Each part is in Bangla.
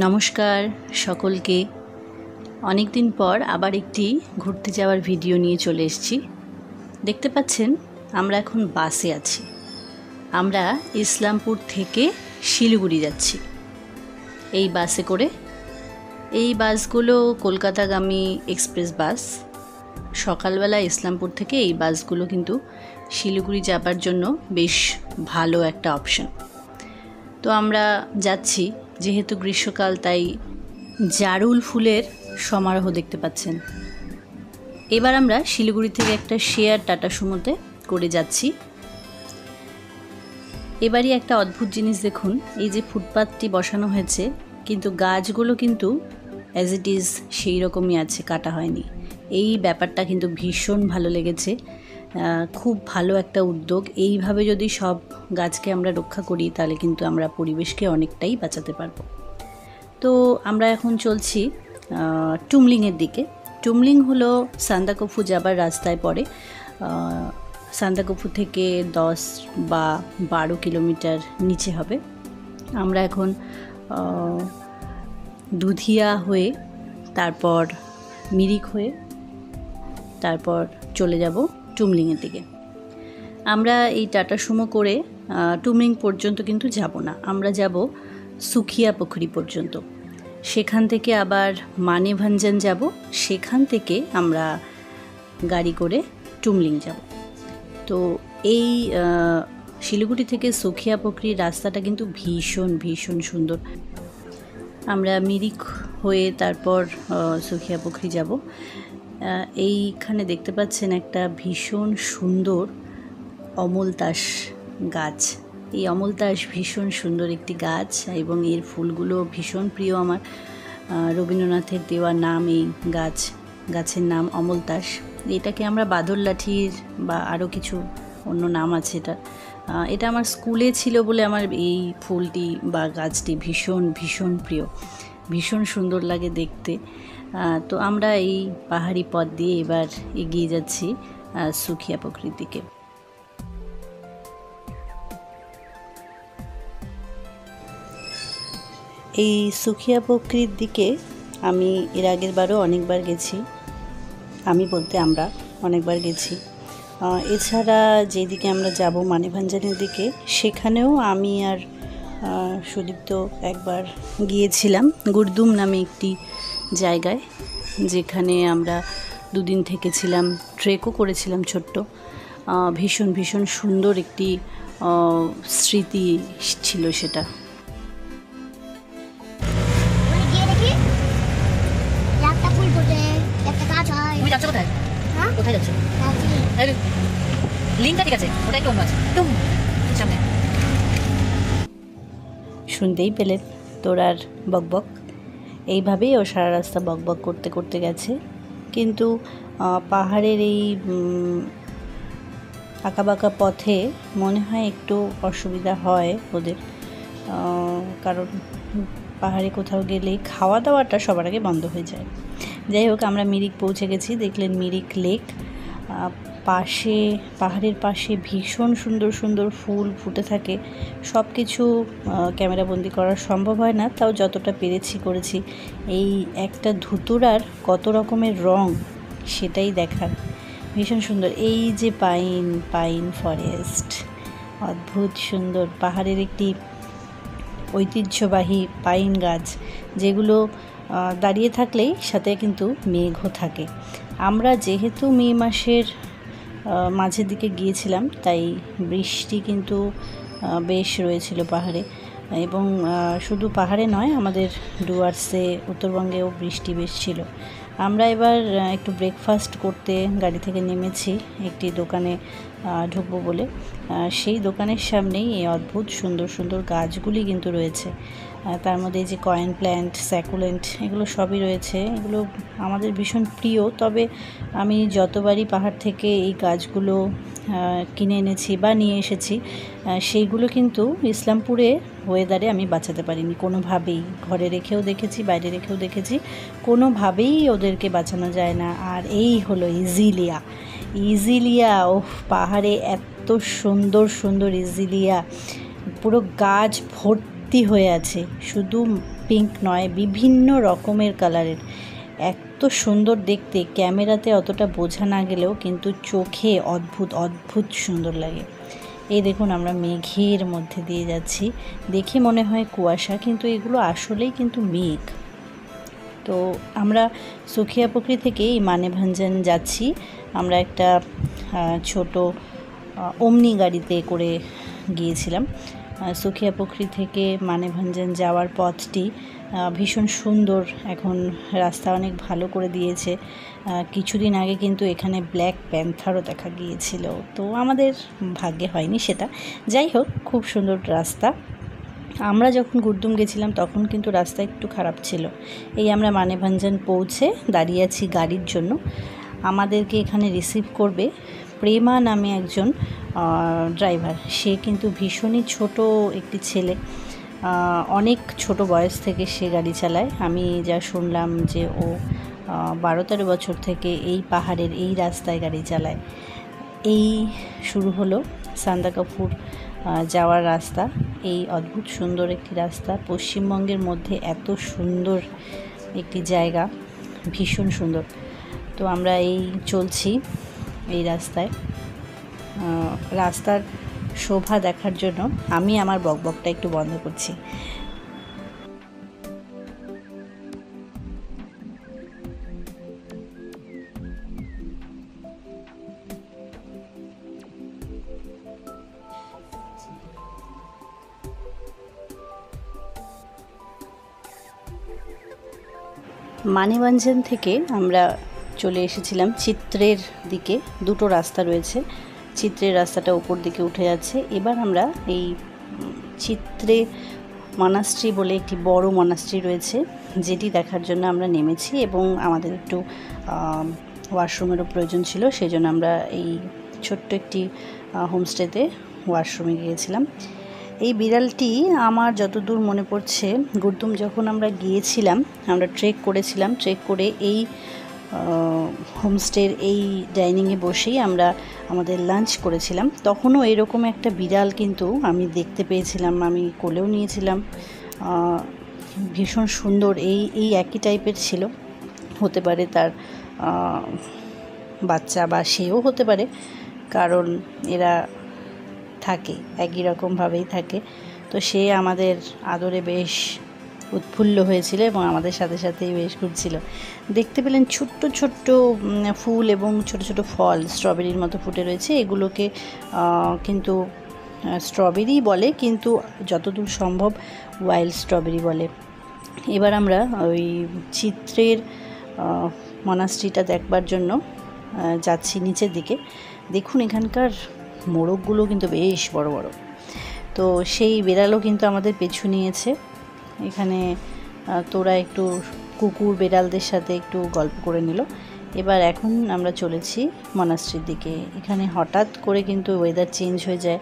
নমস্কার সকলকে। অনেক দিন পর আবার একটি ঘুরতে যাওয়ার ভিডিও নিয়ে চলে এসেছি। দেখতে পাচ্ছেন আমরা এখন বাসে আছি। আমরা ইসলামপুর থেকে শিলিগুড়ি যাচ্ছি এই বাসে করে। এই বাসগুলো কলকাতাগামী এক্সপ্রেস বাস। সকালবেলা ইসলামপুর থেকে এই বাসগুলো কিন্তু শিলিগুড়ি যাবার জন্য বেশ ভালো একটা অপশন। তো আমরা যাচ্ছি, যেহেতু গ্রীষ্মকাল তাই জারুল ফুলের সমারোহ দেখতে পাচ্ছেন। এবার আমরা শিলিগুড়ি থেকে একটা শেয়ার টাটা সুমোতে করে যাচ্ছি। এবারই একটা অদ্ভুত জিনিস দেখুন, এই যে ফুটপাথটি বসানো হয়েছে কিন্তু গাছগুলো কিন্তু অ্যাজ ইট ইজ সেই রকমই আছে, কাটা হয়নি। এই ব্যাপারটা কিন্তু ভীষণ ভালো লেগেছে। খুব ভালো একটা উদ্যোগ। এইভাবে যদি সব গাছকে আমরা রক্ষা করি তাহলে কিন্তু আমরা পরিবেশকে অনেকটাই বাঁচাতে পারবো। তো আমরা এখন চলছি টুমলিংয়ের দিকে। টুমলিং হলো সান্দাকফু যাবার রাস্তায় পড়ে। সান্দাকফু থেকে 10 বা 12 কিলোমিটার নিচে হবে। আমরা এখন দুধিয়া হয়ে, তারপর মিরিক হয়ে, তারপর চলে যাব টুমলিংয়ের দিকে। আমরা এই টাটা সুমো করে টুমলিং পর্যন্ত কিন্তু যাব না, আমরা যাব সুখিয়া পুকুরি পর্যন্ত। সেখান থেকে আবার মানেভাঞ্জন যাব, সেখান থেকে আমরা গাড়ি করে টুমলিং যাব। তো এই শিলিগুড়ি থেকে সুখিয়া পুকুরির রাস্তাটা কিন্তু ভীষণ ভীষণ সুন্দর। আমরা মিরিক হয়ে তারপর সুখিয়া পুকুরি যাব। এইখানে দেখতে পাচ্ছেন একটা ভীষণ সুন্দর অমলতাস গাছ। এই অমলতাস ভীষণ সুন্দর একটি গাছ এবং এর ফুলগুলো ভীষণ প্রিয় আমার। রবীন্দ্রনাথের দেওয়া নাম এই গাছের নাম অমলতাস। এটাকে আমরা বাদরলাঠির বা আরও কিছু অন্য নাম আছে এটা আমার স্কুলে ছিল বলে আমার এই ফুলটি বা গাছটি ভীষণ ভীষণ প্রিয়, ভীষণ সুন্দর লাগে দেখতে। তো আমরা এই পাহাড়ি পথ দিয়ে এবার এগিয়ে যাচ্ছি সুখিয়া পুকুরির দিকে। এই সুখিয়া পুকুরির দিকে আমি এর আগের বারও অনেকবার গেছি। আমি বলতে আমরা অনেকবার গেছি। এছাড়া যেদিকে আমরা যাব মানেভাঞ্জনের দিকে, সেখানেও আমি আর সুদীপ্ত একবার গিয়েছিলাম গুরদুম নামে একটি জায়গায়, যেখানে আমরা 2 দিন থেকেছিলাম, ট্রেকও করেছিলাম ছোট্ট। ভীষণ ভীষণ সুন্দর একটি স্মৃতি ছিল সেটা। কোথায় যাচ্ছে? লিঙ্কটা ঠিক আছে, ওটা একটু অন্য আছে। সামনে শুনতেই পেলে তোরার বকবক। এইভাবেই ও সারা রাস্তা বকবক করতে করতে গেছে। কিন্তু পাহাড়ের এই আঁকাবাঁকা পথে মনে হয় একটু অসুবিধা হয় ওদের, কারণ পাহাড়ে কোথাও গেলেই খাওয়া দাওয়াটা সবার আগে বন্ধ হয়ে যায়। যাই হোক, আমরা মিরিক পৌঁছে গেছি। দেখলেন মিরিক লেক। পাহাড়ের পাশে ভীষণ সুন্দর সুন্দর ফুল ফুটে থাকে। সব কিছু ক্যামেরাবন্দি করা সম্ভব হয় না, তাও যতটা পেরেছি করেছি। এই একটা ধুতুরার কত রকমের রং সেটাই দেখার, ভীষণ সুন্দর। এই যে পাইন ফরেস্ট, অদ্ভুত সুন্দর। পাহাড়ের একটি ঐতিহ্যবাহী পাইন গাছ, যেগুলো দাঁড়িয়ে থাকলেই সাথে কিন্তু মেঘও থাকে। আমরা যেহেতু মে মাসের মাঝের দিকে গিয়েছিলাম, তাই বৃষ্টি কিন্তু বেশ রয়েছিল পাহাড়ে। এবং শুধু পাহাড়ে নয়, আমাদের ডুয়ার্সে উত্তরবঙ্গেও বৃষ্টি বেশ ছিল। আমরা এবার একটু ব্রেকফাস্ট করতে গাড়ি থেকে নেমেছি একটি দোকানে ঢুকবো বলে। সেই দোকানের সামনেই এই অদ্ভুত সুন্দর সুন্দর গাছগুলি কিন্তু রয়েছে। তার মধ্যে যে কয়েন প্ল্যান্ট, স্যাকুলেন্ট, এগুলো সবই রয়েছে। এগুলো আমাদের ভীষণ প্রিয়। তবে আমি যতবারই পাহাড় থেকে এই গাছগুলো কিনে এনেছি বা নিয়ে এসেছি, সেইগুলো কিন্তু ইসলামপুরে ওয়েদারে আমি বাঁচাতে পারিনি কোনোভাবেই। ঘরে রেখেও দেখেছি, বাইরে রেখেও দেখেছি, কোনোভাবেই ওদেরকে বাঁচানো যায় না। আর এই হলো ইজিলিয়া। ওহ, পাহাড়ে এত সুন্দর সুন্দর ইজিলিয়া, পুরো গাছ ভর্তি ভর্তি হয়ে আছে, শুধু পিঙ্ক নয়, বিভিন্ন রকমের কালারের। এত সুন্দর দেখতে, ক্যামেরাতে অতটা বোঝা না গেলেও কিন্তু চোখে অদ্ভুত অদ্ভুত সুন্দর লাগে। এই দেখুন আমরা মেঘের মধ্যে দিয়ে যাচ্ছি, দেখে মনে হয় কুয়াশা, কিন্তু এগুলো আসলেই কিন্তু মেঘ। তো আমরা সুখিয়া পুকুরি থেকে এই মানেভাঞ্জন যাচ্ছি। আমরা একটা ছোট ওমনি গাড়িতে করে গিয়েছিলাম। সুখিয়া পুকুরি থেকে মানেভাঞ্জন যাওয়ার পথটি ভীষণ সুন্দর, এখন রাস্তা অনেক ভালো করে দিয়েছে। কিছুদিন আগে কিন্তু এখানে ব্ল্যাক প্যান্থারও দেখা গিয়েছিল, তো আমাদের ভাগ্যে হয়নি সেটা। যাই হোক, খুব সুন্দর রাস্তা। আমরা যখন গুরদুম গেছিলাম তখন কিন্তু রাস্তা একটু খারাপ ছিল। এই আমরা মানেভাঞ্জন পৌঁছে দাঁড়িয়ে আছি গাড়ির জন্য। আমাদেরকে এখানে রিসিভ করবে প্রেমা নামে একজন ড্রাইভার। সে কিন্তু ভীষণই ছোট একটি ছেলে, অনেক ছোট বয়স থেকে সে গাড়ি চালায়। আমি যা শুনলাম যে ও 12-13 বছর থেকে এই পাহাড়ের এই রাস্তায় গাড়ি চালায়। এই শুরু হলো সান্দাকাফু যাওয়ার রাস্তা। এই অদ্ভুত সুন্দর একটি রাস্তা, পশ্চিমবঙ্গের মধ্যে এত সুন্দর একটি জায়গা, ভীষণ সুন্দর। তো আমরা এই চলছি এই রাস্তায়। রাস্তার শোভা দেখার জন্য আমি আমার বকবকটা একটু বন্ধ করছি। মানেভাঞ্জন থেকে আমরা চলে এসেছিলাম চিত্রের দিকে। দুটো রাস্তা রয়েছে, চিত্রের রাস্তাটা উপর দিকে উঠে যাচ্ছে। এবার আমরা এই চিত্রে মনাস্ট্রি বলে একটি বড় মনাস্ট্রি রয়েছে, যেটি দেখার জন্য আমরা নেমেছি, এবং আমাদের একটু ওয়াশরুমেরও প্রয়োজন ছিল, সেই জন্য আমরা এই ছোট্ট একটি হোমস্টেতে ওয়াশরুমে গিয়েছিলাম। এই বিড়ালটি আমার যতদূর মনে পড়ছে, গুরদুম যখন আমরা গিয়েছিলাম, আমরা ট্রেক করেছিলাম, ট্রেক করে এই হোমস্টের এই ডাইনিংয়ে বসেই আমরা আমাদের লাঞ্চ করেছিলাম। তখনও এরকম একটা বিড়াল কিন্তু আমি দেখতে পেয়েছিলাম, আমি কোলেও নিয়েছিলাম। ভীষণ সুন্দর, এই একই টাইপের ছিল, হতে পারে তার বাচ্চা বা সেও হতে পারে, কারণ এরা থাকে একই রকমভাবেই থাকে। তো সে আমাদের আদরে বেশ উৎফুল্ল হয়েছিল এবং আমাদের সাথে সাথেই বেশ ঘুরছিল। দেখতে পেলেন ছোট্ট ছোট্ট ফুল এবং ছোট ছোট ফল স্ট্রবেরির মতো ফুটে রয়েছে। এগুলোকে কিন্তু স্ট্রবেরি বলে, কিন্তু যতদূর সম্ভব ওয়াইল্ড স্ট্রবেরি বলে। এবার আমরা ওই চিত্রের মনাস্ট্রিটা দেখবার জন্য যাচ্ছি নিচের দিকে। দেখুন এখানকার মোরগগুলো কিন্তু বেশ বড় বড়। তো সেই বেড়ালও কিন্তু আমাদের পিছু নিয়েছে। এখানে তোরা একটু কুকুর বেড়ালদের সাথে একটু গল্প করে নিল। এবার এখন আমরা চলেছি মনাস্ট্রির দিকে। এখানে হঠাৎ করে কিন্তু ওয়েদার চেঞ্জ হয়ে যায়,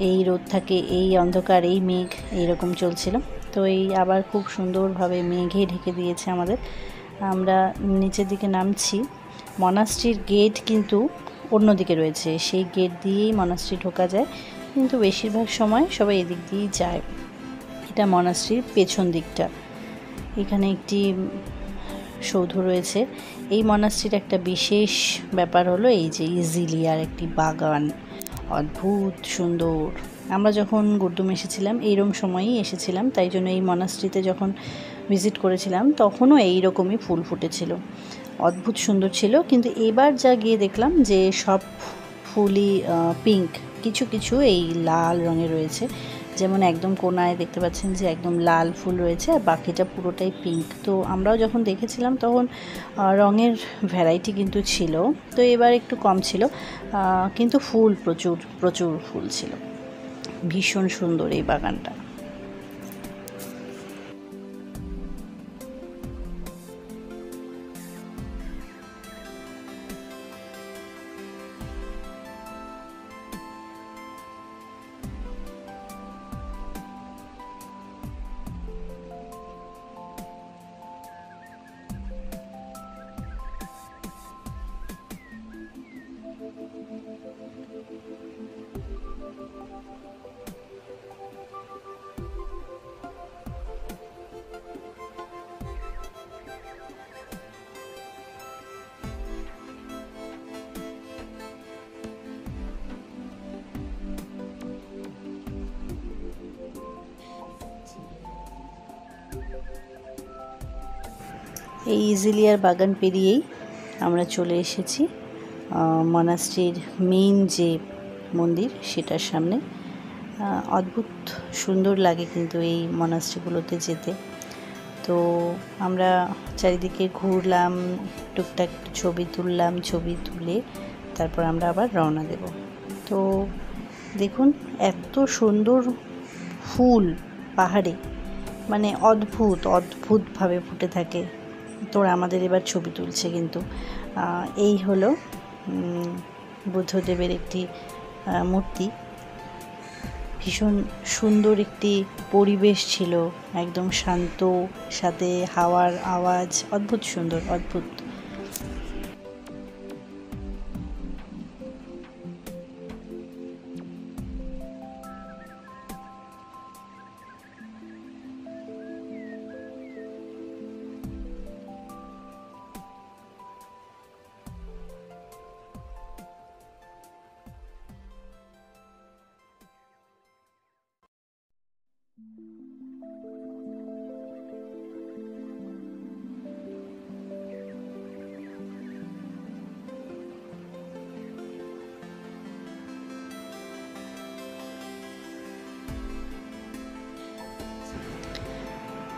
এই রোদ থাকে, এই অন্ধকার, এই মেঘ, এইরকম চলছিল। তো এই আবার খুব সুন্দরভাবে মেঘে ঢেকে দিয়েছে আমাদের। আমরা নিচের দিকে নামছি। মনাস্ট্রির গেট কিন্তু অন্যদিকে রয়েছে, সেই গেট দিয়েই মনাস্ট্রি ঢোকা যায়, কিন্তু বেশিরভাগ সময় সবাই এদিক দিয়েই যায়। এটা মনাস্ট্রির পেছন দিকটা। এখানে একটি সৌধ রয়েছে। এই মনাস্ট্রির একটা বিশেষ ব্যাপার হলো এই যে ইজিলিয়ার একটি বাগান, অদ্ভুত সুন্দর। আমরা যখন গুরদুম এসেছিলাম এইরকম সময়ই এসেছিলাম, তাই জন্য এই মনাস্ট্রিতে যখন ভিজিট করেছিলাম তখনও এইরকমই ফুল ফুটেছিল, অদ্ভুত সুন্দর ছিল। কিন্তু এবার যা গিয়ে দেখলাম যে সব ফুলই পিঙ্ক, কিছু কিছু এই লাল রঙের রয়েছে, যেমন একদম কোনায় দেখতে পাচ্ছেন যে একদম লাল ফুল রয়েছে, আর বাকিটা পুরোটাই পিঙ্ক। তো আমরাও যখন দেখেছিলাম তখন রঙের ভ্যারাইটি কিন্তু ছিল, তো এবার একটু কম ছিল, কিন্তু ফুল প্রচুর প্রচুর ফুল ছিল। ভীষণ সুন্দর এই বাগানটা। এই ইজিলিয়ার বাগান পেরিয়েই আমরা চলে এসেছি মনাস্ট্রির মেইন যে মন্দির সেটার সামনে। অদ্ভুত সুন্দর লাগে কিন্তু এই মনাস্ট্রিগুলোতে যেতে। তো আমরা চারিদিকে ঘুরলাম, টুকটাক ছবি তুললাম, ছবি তুলে তারপর আমরা আবার রওনা দেব। তো দেখুন এত সুন্দর ফুল পাহাড়ে, মানে অদ্ভুতভাবে ফুটে থাকে। তোরা আমাদের এবার ছবি তুলছে কিন্তু। এই হলো বুদ্ধদেবের একটি মূর্তি। ভীষণ সুন্দর একটি পরিবেশ ছিল, একদম শান্ত, সাথে হাওয়ার আওয়াজ, অদ্ভুত সুন্দর, অদ্ভুত।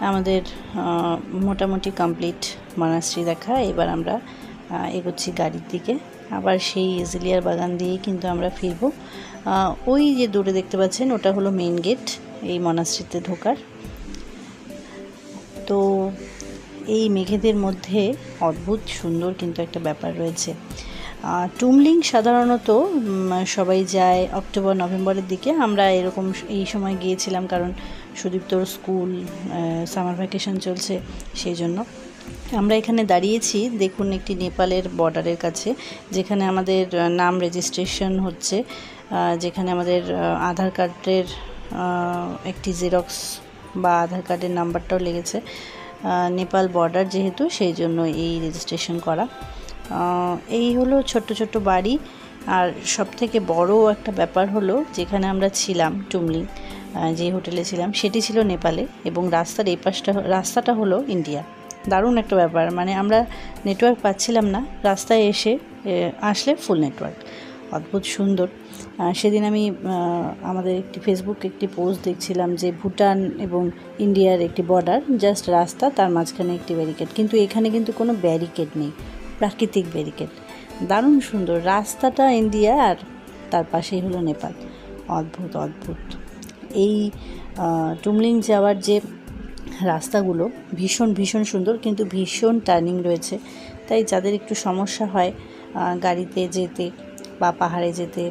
আমাদের মোটামুটি কমপ্লিট মনাস্ট্রি দেখা। এবার আমরা এগোচ্ছি গাড়ির দিকে। আবার সেই ইজিলিয়ার বাগান দিয়েই কিন্তু আমরা ফিরব। ওই যে দূরে দেখতে পাচ্ছেন ওটা হলো মেইন গেট এই মনাস্ট্রিতে ঢোকার। তো এই মেঘেদের মধ্যে অদ্ভুত সুন্দর কিন্তু একটা ব্যাপার রয়েছে। টুমলিং সাধারণত সবাই যায় অক্টোবর নভেম্বরের দিকে। আমরা এরকম এই সময় গিয়েছিলাম কারণ সুদীপ্তর স্কুল সামার ভ্যাকেশন চলছে, সেই জন্য। আমরা এখানে দাঁড়িয়েছি দেখুন একটি নেপালের বর্ডারের কাছে, যেখানে আমাদের নাম রেজিস্ট্রেশন হচ্ছে, যেখানে আমাদের আধার কার্ডের একটি জেরক্স বা আধার কার্ডের নাম্বারটাও লেগেছে। নেপাল বর্ডার যেহেতু, সেই জন্য এই রেজিস্ট্রেশন করা। এই হলো ছোট্ট ছোট্ট বাড়ি। আর সবথেকে বড় একটা ব্যাপার হলো যেখানে আমরা ছিলাম টুমলিং, যে হোটেলে ছিলাম সেটি ছিল নেপালে, এবং রাস্তার এই রাস্তাটা হলো ইন্ডিয়া। দারুণ একটা ব্যাপার, মানে আমরা নেটওয়ার্ক পাচ্ছিলাম না, রাস্তায় আসলে ফুল নেটওয়ার্ক। অদ্ভুত সুন্দর। সেদিন আমি আমাদের ফেসবুকে একটি পোস্ট দেখছিলাম যে ভুটান এবং ইন্ডিয়ার একটি বর্ডার, জাস্ট রাস্তা, তার মাঝখানে একটি ব্যারিকেড, কিন্তু এখানে কিন্তু কোনো ব্যারিকেড নেই, প্রাকৃতিক ব্যারিকেড। দারুণ সুন্দর রাস্তাটা ইন্ডিয়া, আর তার পাশেই হলো নেপাল। অদ্ভুত অদ্ভুত। এই টুমলিং যাওয়ার যে রাস্তাগুলো ভীষণ ভীষণ সুন্দর, কিন্তু ভীষণ টার্নিং রয়েছে। তাই যাদের একটু সমস্যা হয় গাড়িতে যেতে বা পাহাড়ে যেতে,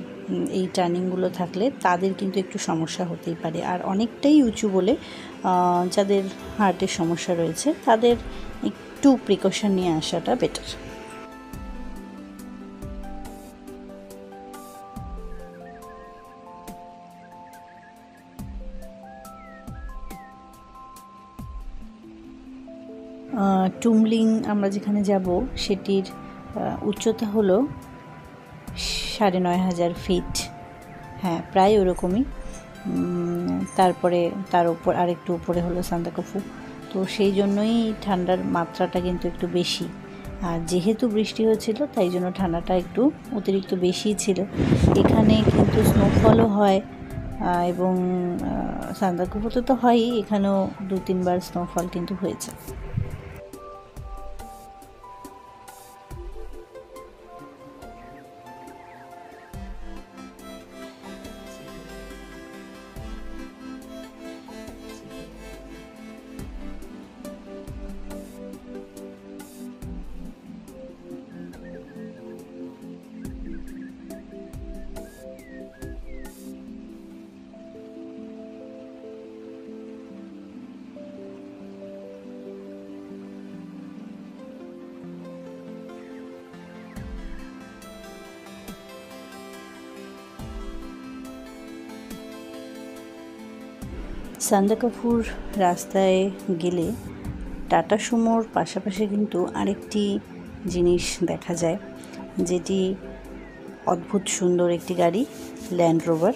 এই টার্নিংগুলো থাকলে তাদের কিন্তু একটু সমস্যা হতেই পারে। আর অনেকটাই উঁচু বলে যাদের হার্টের সমস্যা রয়েছে তাদের একটু প্রিকশন নিয়ে আসাটা বেটার। টুমলিং আমরা যেখানে যাব সেটির উচ্চতা হলো ৯,৫০০ ফিট, হ্যাঁ প্রায় ওরকমই। তারপরে তার উপর আরেকটু উপরে হলো সান্দাকফু। তো সেই জন্যই ঠান্ডার মাত্রাটা কিন্তু একটু বেশি। আর যেহেতু বৃষ্টি হয়েছিল তাই জন্য ঠান্ডাটা একটু অতিরিক্ত বেশিই ছিল। এখানে কিন্তু স্নোফলও হয়, এবং সান্দাকফুতে তো হয়ই, এখানেও ২-৩ বার স্নোফল কিন্তু হয়েছে। সান্দাকফুর রাস্তায় গেলে টাটা সুমোর পাশাপাশি কিন্তু আরেকটি জিনিস দেখা যায়, যেটি অদ্ভুত সুন্দর একটি গাড়ি, ল্যান্ড রোভার।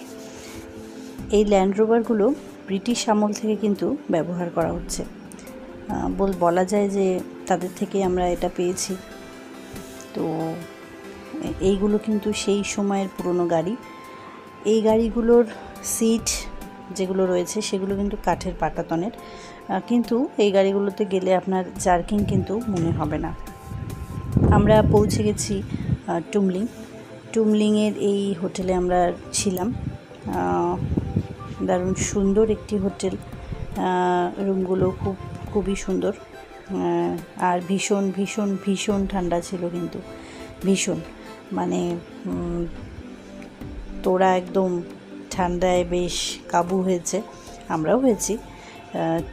এই ল্যান্ড রোভারগুলো ব্রিটিশ আমল থেকে কিন্তু ব্যবহার করা হচ্ছে। বলা যায় যে তাদের থেকে আমরা এটা পেয়েছি। তো এইগুলো কিন্তু সেই সময়ের পুরনো গাড়ি। এই গাড়িগুলোর সিট যেগুলো রয়েছে সেগুলো কিন্তু কাঠের পাটাতনের, কিন্তু এই গাড়িগুলোতে গেলে আপনার জার্কিং কিন্তু মনে হবে না। আমরা পৌঁছে গেছি টুমলিংয়ের এই হোটেলে আমরা ছিলাম। দারুণ সুন্দর একটি হোটেল, রুমগুলো খুবই সুন্দর, আর ভীষণ ভীষণ ভীষণ ঠান্ডা ছিল, কিন্তু ভীষণ, মানে তোরা একদম ঠান্ডায় বেশ কাবু হয়েছে, আমরাও হয়েছি।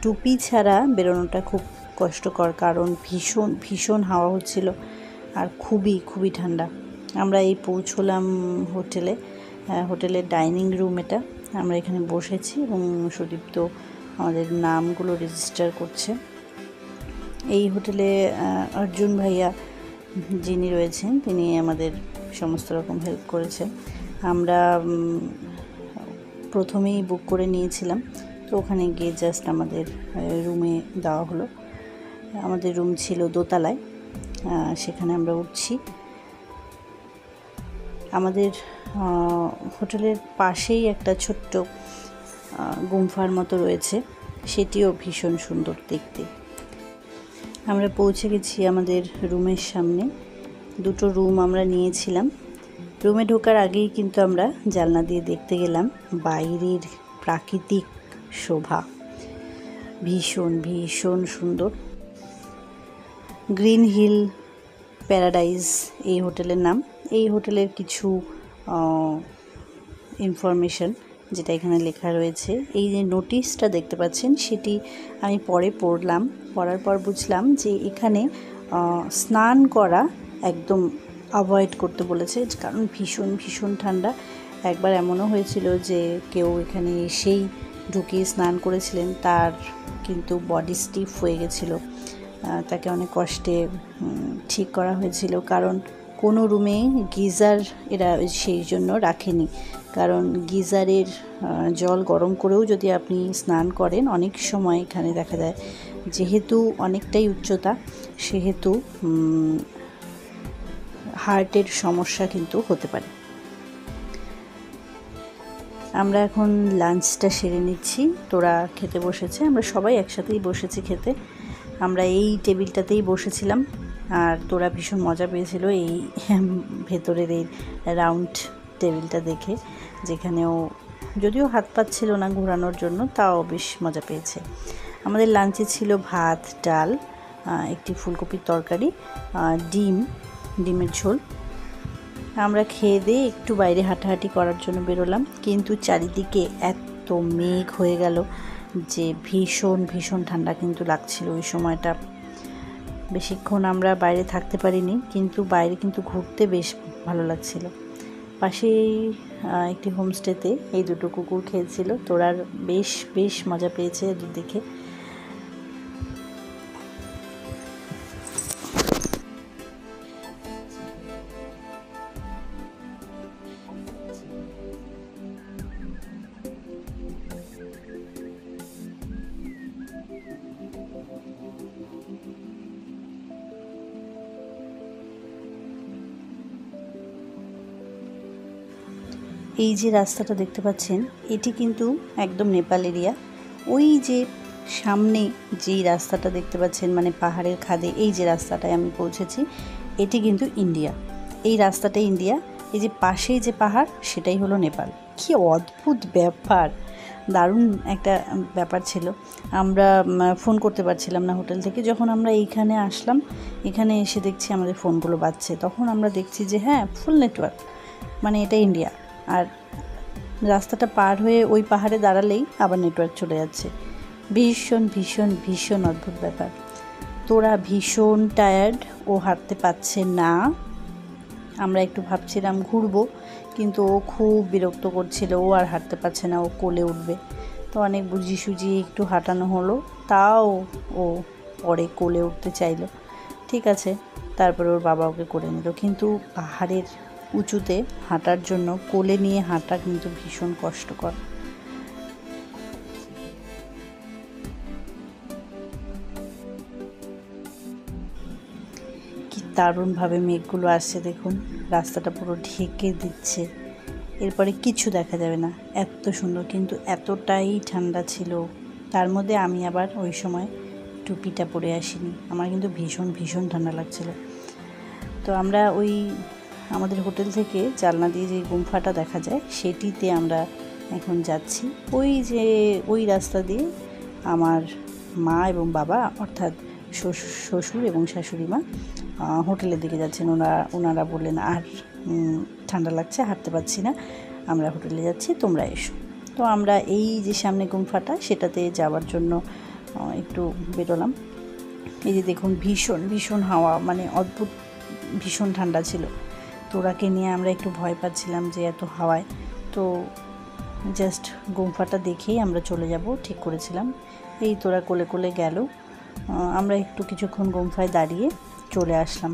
টুপি ছাড়া বেরোনোটা খুব কষ্টকর, কারণ ভীষণ ভীষণ হাওয়া হচ্ছিল আর খুবই খুবই ঠান্ডা। আমরা এই পৌঁছলাম হোটেলের ডাইনিং রুম এটা। আমরা এখানে বসেছি এবং সুদীপ্ত আমাদের নামগুলো রেজিস্টার করছে। এই হোটেলে অর্জুন ভাইয়া যিনি রয়েছেন তিনি আমাদের সমস্ত রকম হেল্প করেছেন। আমরা প্রথমেই বুক করে নিয়েছিলাম, তো ওখানে গিয়ে জাস্ট আমাদের রুমে দেওয়া হলো। আমাদের রুম ছিল দোতলায়, সেখানে আমরা উঠছি। আমাদের হোটেলের পাশেই একটা ছোট্ট গুম্ফার মতো রয়েছে, সেটিও ভীষণ সুন্দর দেখতে। আমরা পৌঁছে গেছি আমাদের রুমের সামনে। দুটো রুম আমরা নিয়েছিলাম। রুমে ঢোকার আগেই কিন্তু আমরা জানলা দিয়ে দেখতে গেলাম বাইরের প্রাকৃতিক শোভা, ভীষণ ভীষণ সুন্দর। গ্রিন হিল প্যারাডাইজ এই হোটেলের নাম। এই হোটেলের কিছু ইনফরমেশন যেটা এখানে লেখা রয়েছে, এই যে নোটিশটা দেখতে পাচ্ছেন সেটি আমি পরে পড়ার পর বুঝলাম যে এখানে স্নান করা একদম অ্যাভয়েড করতে বলেছে, কারণ ভীষণ ভীষণ ঠান্ডা। একবার এমনও হয়েছিল যে কেউ এখানে এসেই ঢুকিয়ে স্নান করেছিলেন, তার কিন্তু বডি স্টিফ হয়ে গেছিলো, তাকে অনেক কষ্টে ঠিক করা হয়েছিল, কারণ কোনো রুমে গিজার এরা সেই জন্য রাখেনি, কারণ গিজারের জল গরম করেও যদি আপনি স্নান করেন, অনেক সময় এখানে দেখা যায় যেহেতু অনেকটাই উচ্চতা, সেহেতু হার্টের সমস্যা কিন্তু হতে পারে। আমরা এখন লাঞ্চটা সেরে নিচ্ছি, তোরা খেতে বসেছে, আমরা সবাই একসাথেই বসেছি খেতে। আমরা এই টেবিলটাতেই বসেছিলাম, আর তোরা ভীষণ মজা পেয়েছিল এই ভেতরের এই রাউন্ড টেবিলটা দেখে, যেখানেও যদিও হাত পাচ্ছিল না ঘোরানোর জন্য, তাও বেশ মজা পেয়েছে। আমাদের লাঞ্চে ছিল ভাত, ডাল, একটি ফুলকপির তরকারি, ডিমের ঝোল। আমরা খেয়ে দিয়ে একটু বাইরে হাঁটাহাঁটি করার জন্য বেরোলাম, কিন্তু চারিদিকে এত মেঘ হয়ে গেল যে ভীষণ ভীষণ ঠান্ডা কিন্তু লাগছিল ওই সময়টা। বেশিক্ষণ আমরা বাইরে থাকতে পারিনি, কিন্তু বাইরে কিন্তু ঘুরতে বেশ ভালো লাগছিল। পাশেই একটি হোমস্টেতে এই দুটো কুকুর খেয়েছিল, তোরা বেশ বেশ মজা পেয়েছে এদের দেখে। এই যে রাস্তাটা দেখতে পাচ্ছেন, এটি কিন্তু একদম নেপাল এরিয়া। ওই যে সামনে যেই রাস্তাটা দেখতে পাচ্ছেন, মানে পাহাড়ের খাদে এই যে রাস্তাটায় আমি পৌঁছেছি, এটি কিন্তু ইন্ডিয়া। এই রাস্তাটাই ইন্ডিয়া, এই যে পাশেই যে পাহাড় সেটাই হলো নেপাল। কি অদ্ভুত ব্যাপার, দারুণ একটা ব্যাপার ছিল। আমরা ফোন করতে পারছিলাম না হোটেল থেকে। যখন আমরা এইখানে আসলাম, এখানে এসে দেখছি আমাদের ফোনগুলো বাজছে, তখন আমরা দেখছি যে হ্যাঁ, ফুল নেটওয়ার্ক, মানে এটা ইন্ডিয়া। আর রাস্তাটা পার হয়ে ওই পাহাড়ে দাঁড়ালেই আবার নেটওয়ার্ক চলে যাচ্ছে। ভীষণ ভীষণ ভীষণ অদ্ভুত ব্যাপার। তোরা ভীষণ টায়ার্ড, ও হাঁটতে পারছে না। আমরা একটু ভাবছিলাম ঘুরবো, কিন্তু ও খুব বিরক্ত করছিল, ও আর হাঁটতে পারছে না, ও কোলে উঠবে। তো অনেক বুঝিয়ে সুঝিয়ে একটু হাঁটানো হলো, তাও ও পরে কোলে উঠতে চাইলো। ঠিক আছে, তারপরে ওর বাবা ওকে করে নিল। কিন্তু পাহাড়ের উঁচুতে হাঁটার জন্য কোলে নিয়ে হাঁটা কিন্তু ভীষণ কষ্টকর। দারুণভাবে মেঘগুলো আসছে, দেখুন রাস্তাটা পুরো ঢেকে দিচ্ছে। এরপরে কিছু দেখা যাবে না, এত সুন্দর, কিন্তু এতটাই ঠান্ডা ছিল। তার মধ্যে আমি আবার ওই সময় টুপিটা পরে আসিনি, আমার কিন্তু ভীষণ ভীষণ ঠান্ডা লাগছিল। তো আমরা ওই আমাদের হোটেল থেকে জানলা দিয়ে যে গুম্ফাটা দেখা যায় সেটিতে আমরা এখন যাচ্ছি। ওই রাস্তা দিয়ে আমার মা এবং বাবা, অর্থাৎ শ্বশুর এবং শাশুড়ি মা হোটেলের দিকে যাচ্ছেন। ওনারা বললেন আর ঠান্ডা লাগছে, হাঁটতে পারছি না, আমরা হোটেলে যাচ্ছি, তোমরা এসো। তো আমরা এই যে সামনে গুম্ফাটা সেটাতে যাওয়ার জন্য একটু বেরোলাম। এই যে দেখুন ভীষণ ভীষণ হাওয়া, মানে অদ্ভুত ভীষণ ঠান্ডা ছিল। তোরাকে নিয়ে আমরা একটু ভয় পাচ্ছিলাম যে এত হাওয়ায়। তো জাস্ট গুম্ফাটা দেখেই আমরা চলে যাব ঠিক করেছিলাম। এই তোরা কোলে কোলে গেল, আমরা একটু কিছুক্ষণ গুম্ফায় দাঁড়িয়ে চলে আসলাম।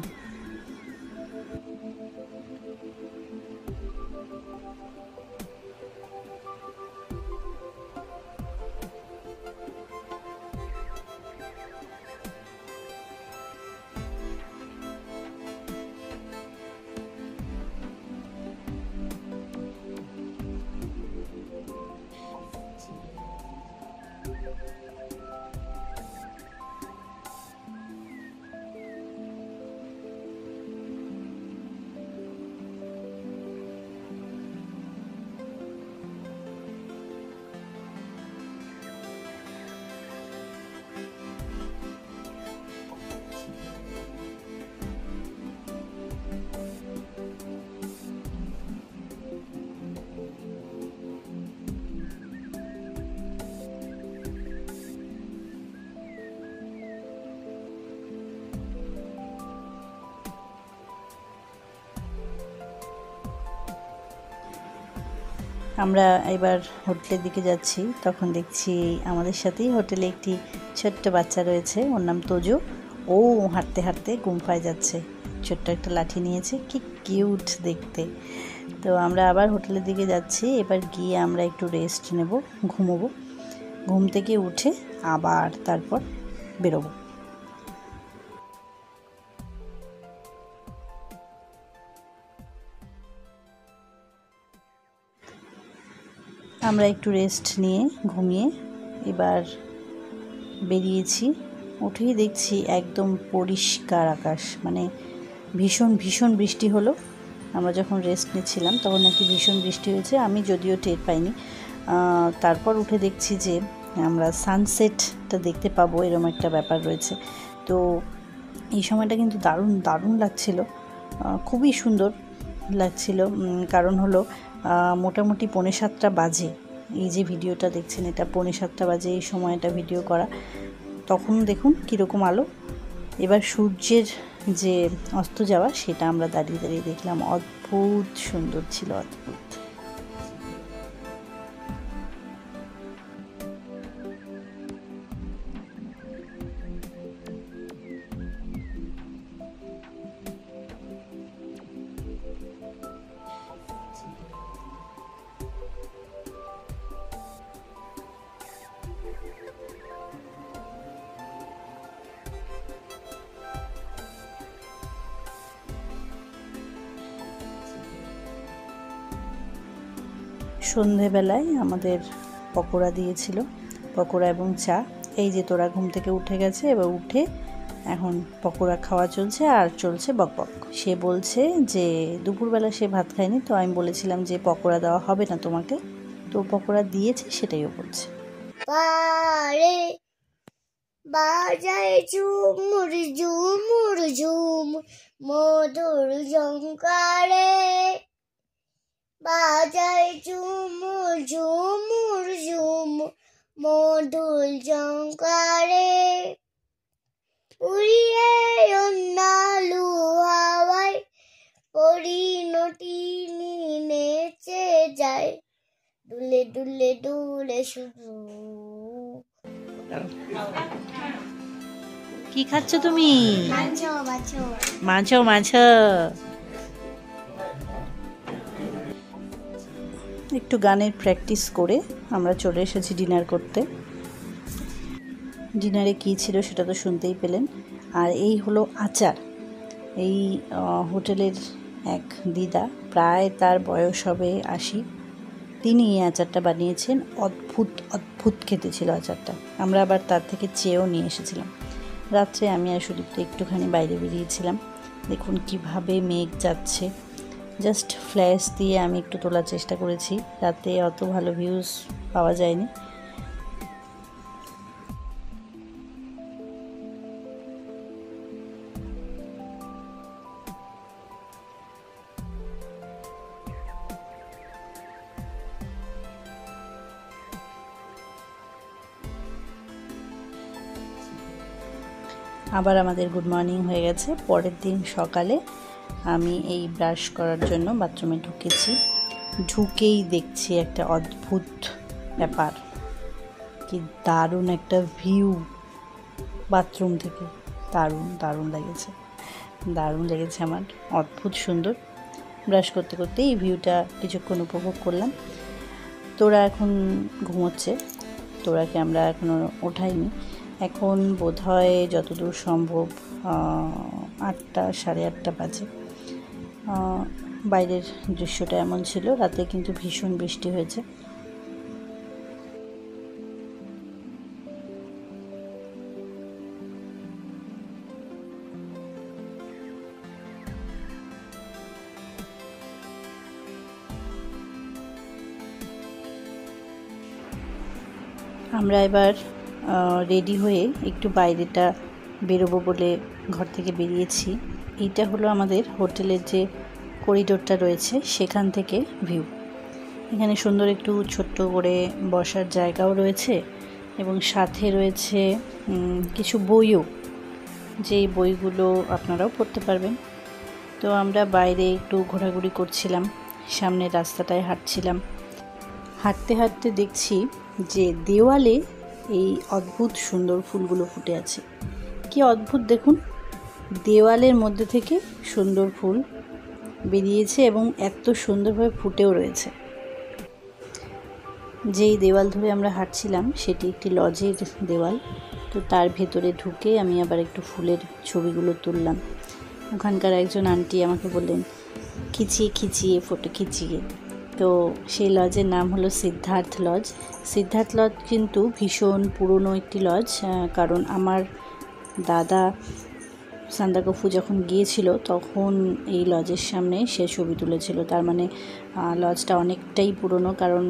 আমরা এবার হোটেলের দিকে যাচ্ছি, তখন দেখছি আমাদের সাথেই হোটেলে একটি ছোট্ট বাচ্চা রয়েছে, ওর নাম তোজো। ও হাঁটতে হাঁটতে গুম্ফায় যাচ্ছে, ছোট্ট একটা লাঠি নিয়েছে, কি কিউট দেখতে। তো আমরা আবার হোটেলের দিকে যাচ্ছি। এবার গিয়ে আমরা একটু রেস্ট নেব, ঘুমোবো, ঘুম থেকে উঠে আবার তারপর বেরোবো। আমরা একটু রেস্ট নিয়ে ঘুমিয়ে এবার বেরিয়েছি। উঠেই দেখছি একদম পরিষ্কার আকাশ, মানে ভীষণ ভীষণ বৃষ্টি হলো। আমরা যখন রেস্ট নিচ্ছিলাম তখন নাকি ভীষণ বৃষ্টি হয়েছে, আমি যদিও টের পাইনি। তারপর উঠে দেখছি যে আমরা সানসেটটা দেখতে পাবো, এরকম একটা ব্যাপার রয়েছে। তো এই সময়টা কিন্তু দারুণ দারুণ লাগছিল, খুবই সুন্দর লাগছিল। কারণ হলো মোটামুটি 6:45 বাজে, এই যে ভিডিওটা দেখছেন এটা 6:45 বাজে এই সময়টা ভিডিও করা। তখন দেখুন কীরকম আলো। এবার সূর্যের যে অস্ত যাওয়া সেটা আমরা দাঁড়িয়ে দাঁড়িয়ে দেখলাম, অদ্ভুত সুন্দর ছিল, অদ্ভুত। সন্ধেবেলায় আমাদের পকোড়া দিয়েছিল, পকোড়া এবং চা। এই যে তোরা ঘুম থেকে উঠে গেছে, এবার উঠে এখন পকোড়া খাওয়া চলছে আর চলছে বকবক। সে বলছে যে দুপুরবেলা সে ভাত খায়নি, তো আমি বলেছিলাম যে পকোড়া দেওয়া হবে না তোমাকে, তো পকোড়া দিয়েছে সেটাইও বলছে। পারে বাজায় ঝুমুর ঝুমুর ঝুম মধুর ঝংকারে, বাজায় ঝুমুর ঝুমুর ঝুম মধুর ঝংকারে, উড়িয়ে অন্যালু হাওয়ায় পরিণতি নেচে যায়, দুলে দুলে দুলে শুধু। কি খাচ্ছ তুমি? মাছ। একটু গানের প্র্যাকটিস করে আমরা চলে এসেছি ডিনার করতে। ডিনারে কী ছিল সেটা তো শুনতেই পেলেন। আর এই হলো আচার, এই হোটেলের এক দিদা, প্রায় তার বয়স হবে 80, তিনি এই আচারটা বানিয়েছেন। অদ্ভুত অদ্ভুত খেতে ছিল আচারটা। আমরা আবার তার থেকে চেয়েও নিয়ে এসেছিলাম। রাত্রে আমি আর সুদীপ্ত একটুখানি বাইরে বেরিয়েছিলাম। দেখুন কিভাবে মেঘ যাচ্ছে, জাস্ট ফ্ল্যাশ দিয়ে আমি একটু তোলার চেষ্টা করেছি। রাতে অত ভালো ভিউজ পাওয়া যায়নি। আবার আমাদের গুড মর্নিং হয়ে গেছে। পরের দিন সকালে আমি এই ব্রাশ করার জন্য বাথরুমে ঢুকেছি। ঢুকেই দেখছি একটা অদ্ভুত ব্যাপার, কি দারুণ একটা ভিউ বাথরুম থেকে। দারুণ দারুণ লেগেছে আমার, অদ্ভুত সুন্দর। ব্রাশ করতে করতে এই ভিউটা কিছুক্ষণ উপভোগ করলাম। তোরা এখন ঘুমোচ্ছে, তোরাকে আমরা এখনও ওঠাইনি। এখন বোধহয় যতদূর সম্ভব 8টা, সাড়ে 8টা বাজে। বাইরের দৃশ্যটা এমন ছিল। রাতে কিন্তু ভীষণ বৃষ্টি হয়েছে। আমরা এবার রেডি হয়ে একটু বাইরেটা বেরোবো বলে ঘর থেকে বেরিয়েছি। এইটা হলো আমাদের হোটেলের যে করিডোরটা রয়েছে, সেখান থেকে ভিউ। এখানে সুন্দর একটু ছোট্ট করে বসার জায়গাও রয়েছে এবং সাথে রয়েছে কিছু বইও, যেই বইগুলো আপনারাও পড়তে পারবেন। তো আমরা বাইরে একটু ঘোরাঘুরি করছিলাম, সামনের রাস্তাটায় হাঁটছিলাম। হাঁটতে হাঁটতে দেখছি যে দেওয়ালে এই অদ্ভুত সুন্দর ফুলগুলো ফুটে আছে। কি অদ্ভুত দেখুন, দেওয়ালের মধ্যে থেকে সুন্দর ফুল বেরিয়েছে এবং এত সুন্দরভাবে ফুটেও রয়েছে। যেই দেওয়াল ধরে আমরা হাঁটছিলাম সেটি একটি লজের দেওয়াল। তো তার ভেতরে ঢুকে আমি আবার একটু ফুলের ছবিগুলো তুললাম। ওখানকার একজন আন্টি আমাকে বললেন খিচিয়ে খিচিয়ে ফটো খিচিয়ে। তো সেই লজের নাম হলো সিদ্ধার্থ লজ। সিদ্ধার্থ লজ কিন্তু ভীষণ পুরনো একটি লজ, কারণ আমার দাদা সান্দাকফু যখন গিয়েছিল তখন এই লজের সামনে সে ছবি তুলেছিল। তার মানে লজটা অনেকটাই পুরনো, কারণ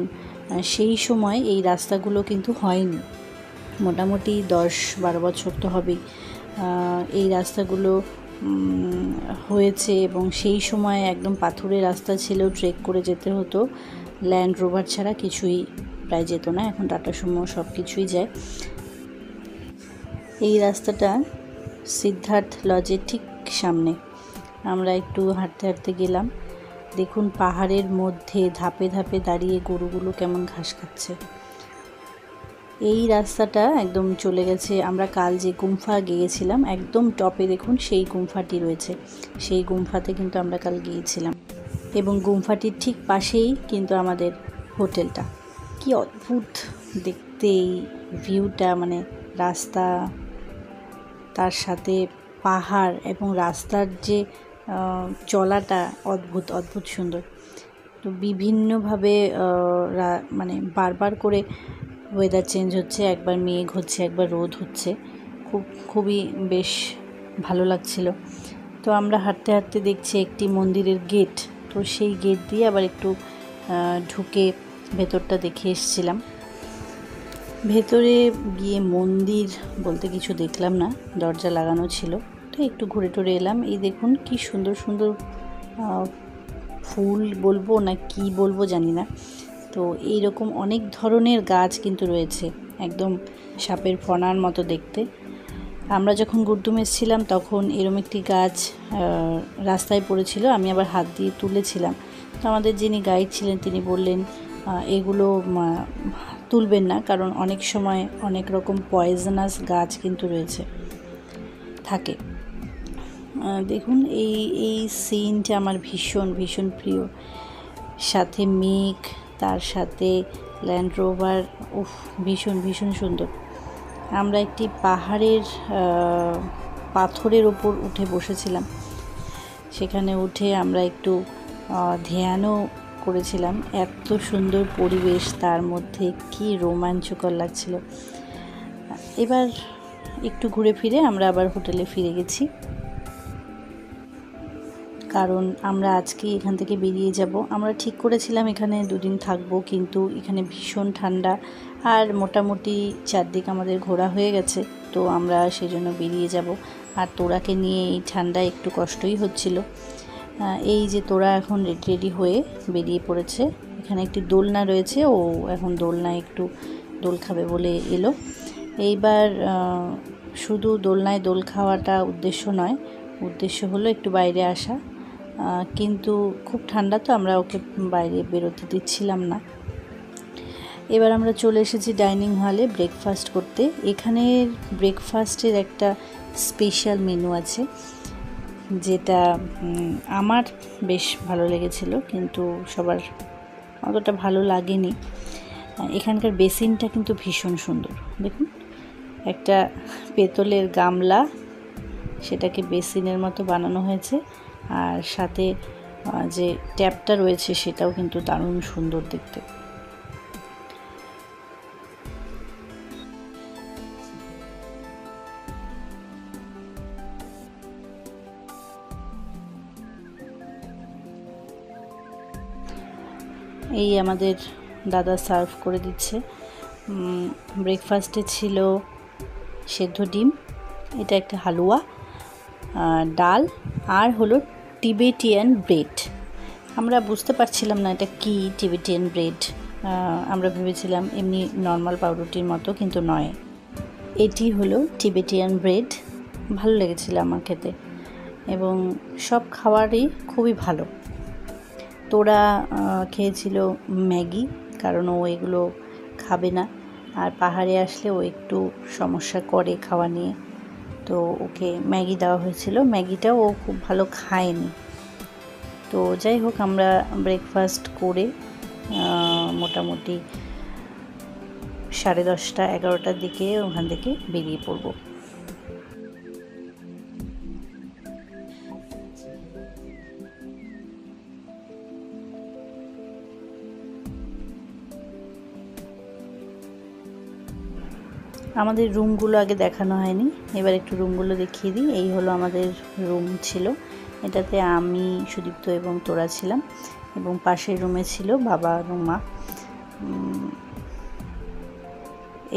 সেই সময় এই রাস্তাগুলো কিন্তু হয়নি। মোটামুটি 10-12 বছর তো হবেই এই রাস্তাগুলো হয়েছে। এবং সেই সময় একদম পাথুরে রাস্তা ছিল, ট্রেক করে যেতে হতো। ল্যান্ড রোভার ছাড়া কিছুই প্রায় যেত না। এখন টাটা সুমো সব কিছুই যায়। এই রাস্তাটা সিদ্ধার্থ লজের ঠিক সামনে। আমরা একটু হাঁটতে হাঁটতে গেলাম। দেখুন পাহাড়ের মধ্যে ধাপে ধাপে দাঁড়িয়ে গরুগুলো কেমন ঘাস খাচ্ছে। এই রাস্তাটা একদম চলে গেছে। আমরা কাল যে গুম্ফা গিয়েছিলাম একদম টপে দেখুন সেই গুম্ফাটি রয়েছে। সেই গুম্ফাতে কিন্তু আমরা কাল গিয়েছিলাম এবং গুম্ফাটির ঠিক পাশেই কিন্তু আমাদের হোটেলটা। কি অদ্ভুত দেখতে এই ভিউটা, মানে রাস্তা, তার সাথে পাহাড় এবং রাস্তার যে চলাটা অদ্ভুত অদ্ভুত সুন্দর। তো বিভিন্নভাবে মানে বারবার করে ওয়েদার চেঞ্জ হচ্ছে, একবার মেঘ হচ্ছে, একবার রোদ হচ্ছে। খুবই বেশ ভালো লাগছিল। তো আমরা হাঁটতে হাঁটতে দেখছি একটি মন্দিরের গেট। তো সেই গেট দিয়ে আবার একটু ঢুকে ভেতরটা দেখে এসেছিলাম। ভেতরে গিয়ে মন্দির বলতে কিছু দেখলাম না, দরজা লাগানো ছিল। তো একটু ঘুরে টুরে এলাম। এই দেখুন কি সুন্দর সুন্দর ফুল বলবো না কি বলবো জানি না। তো এইরকম অনেক ধরনের গাছ কিন্তু রয়েছে, একদম সাপের ফনার মতো দেখতে। আমরা যখন গুরদুম এসেছিলাম তখন এরকম একটি গাছ রাস্তায় পড়েছিল, আমি আবার হাত দিয়ে তুলেছিলাম। তো আমাদের যিনি গাইড ছিলেন তিনি বললেন এগুলো তুলবেন না, কারণ অনেক সময় অনেক রকম পয়জনাস গাছ কিন্তু রয়েছে থাকে। দেখুন এই সিনটা আমার ভীষণ ভীষণ প্রিয়। সাথে মেঘ, তার সাথে ল্যান্ড রোভার, ভীষণ ভীষণ সুন্দর। আমরা একটি পাহাড়ের পাথরের ওপর উঠে বসেছিলাম। সেখানে উঠে আমরা একটু ধ্যানও করেছিলাম। এত সুন্দর পরিবেশ, তার মধ্যে কি রোমাঞ্চকর লাগছিল। এবার একটু ঘুরে ফিরে আমরা আবার হোটেলে ফিরে গেছি, কারণ আমরা আজকে এখান থেকে বেরিয়ে যাব। আমরা ঠিক করেছিলাম এখানে 2 দিন থাকবো, কিন্তু এখানে ভীষণ ঠান্ডা আর মোটামুটি চারদিক আমাদের ঘোরা হয়ে গেছে, তো আমরা সেই জন্য বেরিয়ে যাব। আর তোরাকে নিয়ে এই ঠান্ডায় একটু কষ্টই হচ্ছিল। এই যে তোরা এখন রেডি হয়ে বেরিয়ে পড়েছে। এখানে একটি দোলনা রয়েছে, ও এখন দোলনায় একটু দোল খাবে বলে এলো। এইবার শুধু দোলনায় দোল খাওয়াটা উদ্দেশ্য নয়, উদ্দেশ্য হলো একটু বাইরে আসা, কিন্তু খুব ঠান্ডা তো আমরা ওকে বাইরে বেরোতে দিচ্ছিলাম না। এবার আমরা চলে এসেছি ডাইনিং হলে ব্রেকফাস্ট করতে। এখানের ব্রেকফাস্টের একটা স্পেশাল মেনু আছে, যেটা আমার বেশ ভালো লেগেছিল, কিন্তু সবার অতটা ভালো লাগেনি। এখানকার বেসিনটা কিন্তু ভীষণ সুন্দর। দেখুন, একটা পেতলের গামলা, সেটাকে বেসিনের মতো বানানো হয়েছে, আর সাথে যে ট্যাপটা রয়েছে সেটাও কিন্তু দারুণ সুন্দর দেখতে। এই আমাদের দাদা সার্ভ করে দিচ্ছে। ব্রেকফাস্টে ছিল সেদ্ধ ডিম, এটা একটা হালুয়া, ডাল, আর হলো টিবেটিয়ান ব্রেড। আমরা বুঝতে পারছিলাম না এটা কি টিবেটিয়ান ব্রেড, আমরা ভেবেছিলাম এমনি নর্মাল পাউরুটির মতো, কিন্তু নয়, এটি হলো টিবেটিয়ান ব্রেড। ভালো লেগেছিল আমার খেতে, এবং সব খাবারই খুবই ভালো। তোরা খেয়েছিল ম্যাগি, কারণ ও এগুলো খাবে না, আর পাহাড়ে আসলে ও একটু সমস্যা করে খাওয়া নিয়ে, তো ওকে ম্যাগি দেওয়া হয়েছিল। ম্যাগিটাও ও খুব ভালো খায়নি। তো যাই হোক, আমরা ব্রেকফাস্ট করে মোটামুটি 10:30-11টার দিকে ওখান থেকে বেরিয়ে পড়ব। আমাদের রুমগুলো আগে দেখানো হয়নি, এবার একটু রুমগুলো দেখিয়ে দিই। এই হলো আমাদের রুম ছিল, এটাতে আমি, সুদীপ্ত এবং তোরা ছিলাম, এবং পাশের রুমে ছিল বাবা এবং মা।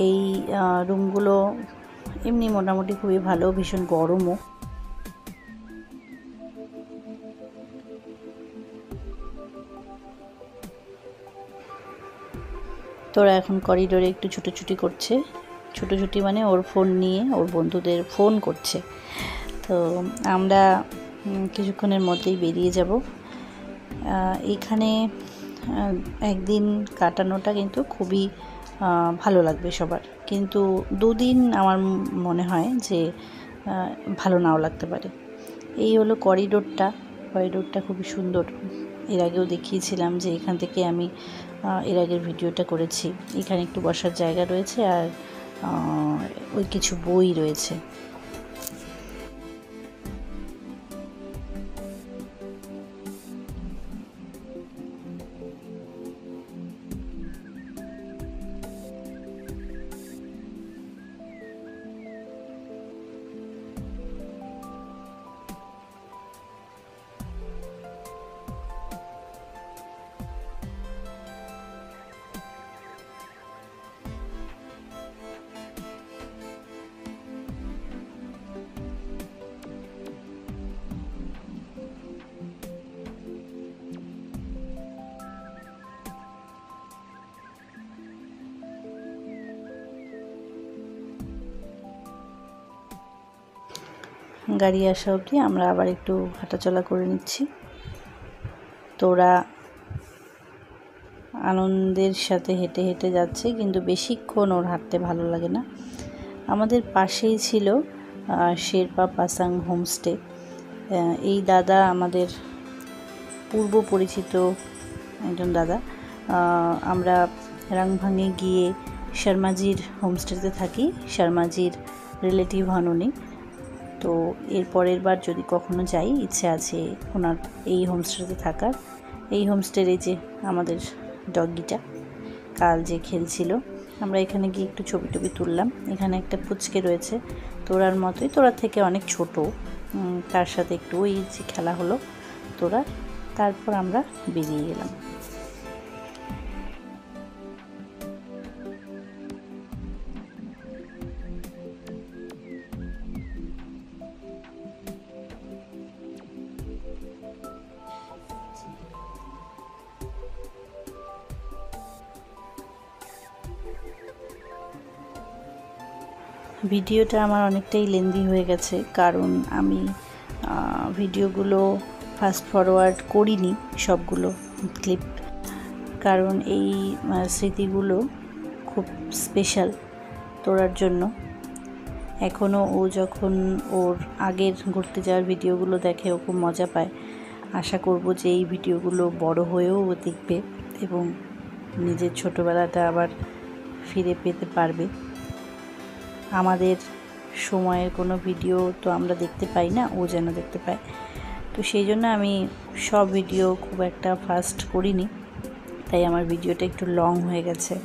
এই রুমগুলো এমনি মোটামুটি খুবই ভালো, ভীষণ গরমও। তোরা এখন করিডোরে একটু ছুটোছুটি করছে, ছুটোছুটি মানে ওর ফোন নিয়ে ওর বন্ধুদের ফোন করছে। তো আমরা কিছুক্ষণের মধ্যেই বেরিয়ে যাব। এখানে একদিন কাটানোটা কিন্তু খুবই ভালো লাগবে সবার, কিন্তু 2 দিন আমার মনে হয় যে ভালো নাও লাগতে পারে। এই হলো করিডোরটা খুবই সুন্দর। এর আগেও দেখিয়েছিলাম যে এখান থেকে আমি এর আগের ভিডিওটা করেছি। এখানে একটু বসার জায়গা রয়েছে, আর ওই কিছু বই রয়েছে। গাড়ি আসা অবধি আমরা আবার একটু হাঁটাচলা করে নিচ্ছি। তোরা আনন্দের সাথে হেঁটে হেঁটে যাচ্ছে, কিন্তু বেশিক্ষণ ওর হাঁটতে ভালো লাগে না। আমাদের পাশেই ছিল শেরপা পাসাং হোমস্টে। এই দাদা আমাদের পূর্ব পরিচিত একজন দাদা। আমরা রাংভাঙে গিয়ে শর্মাজির হোমস্টেতে থাকি, শর্মাজির রিলেটিভ হন উনি। তো এর পরের বার যদি কখনো যাই, ইচ্ছে আছে ওনার এই হোমস্টেতে থাকার। এই হোমস্টের এই যে আমাদের ডগিটা কাল যে খেলছিল, আমরা এখানে গিয়ে একটু ছবি টবি তুললাম। এখানে একটা পুচকে রয়েছে, তোরার মতোই, তোরার থেকে অনেক ছোট, তার সাথে একটু ওই যে খেলা হলো তোরা। তারপর আমরা বেরিয়ে গেলাম। ভিডিওটা আমার অনেকটাই লেন্দি হয়ে গেছে, কারণ আমি ভিডিওগুলো ফাস্ট ফরওয়ার্ড করিনি সবগুলো ক্লিপ, কারণ এই স্মৃতিগুলো খুব স্পেশাল তোরার জন্য। এখনও ও যখন ওর আগের ঘুরতে যাওয়ার ভিডিওগুলো দেখে ও খুব মজা পায়। আশা করব যে এই ভিডিওগুলো বড় হয়েও ও দেখবে এবং নিজের ছোটোবেলাটা আবার ফিরে পেতে পারবে। আমাদের সময়ের কোনো ভিডিও তো আমরা দেখতে পাই না, ও যেন দেখতে পায়। তো সেই জন্য আমি সব ভিডিও খুব একটা ফাস্ট করিনি, তাই আমার ভিডিওটা একটু লং হয়ে গেছে।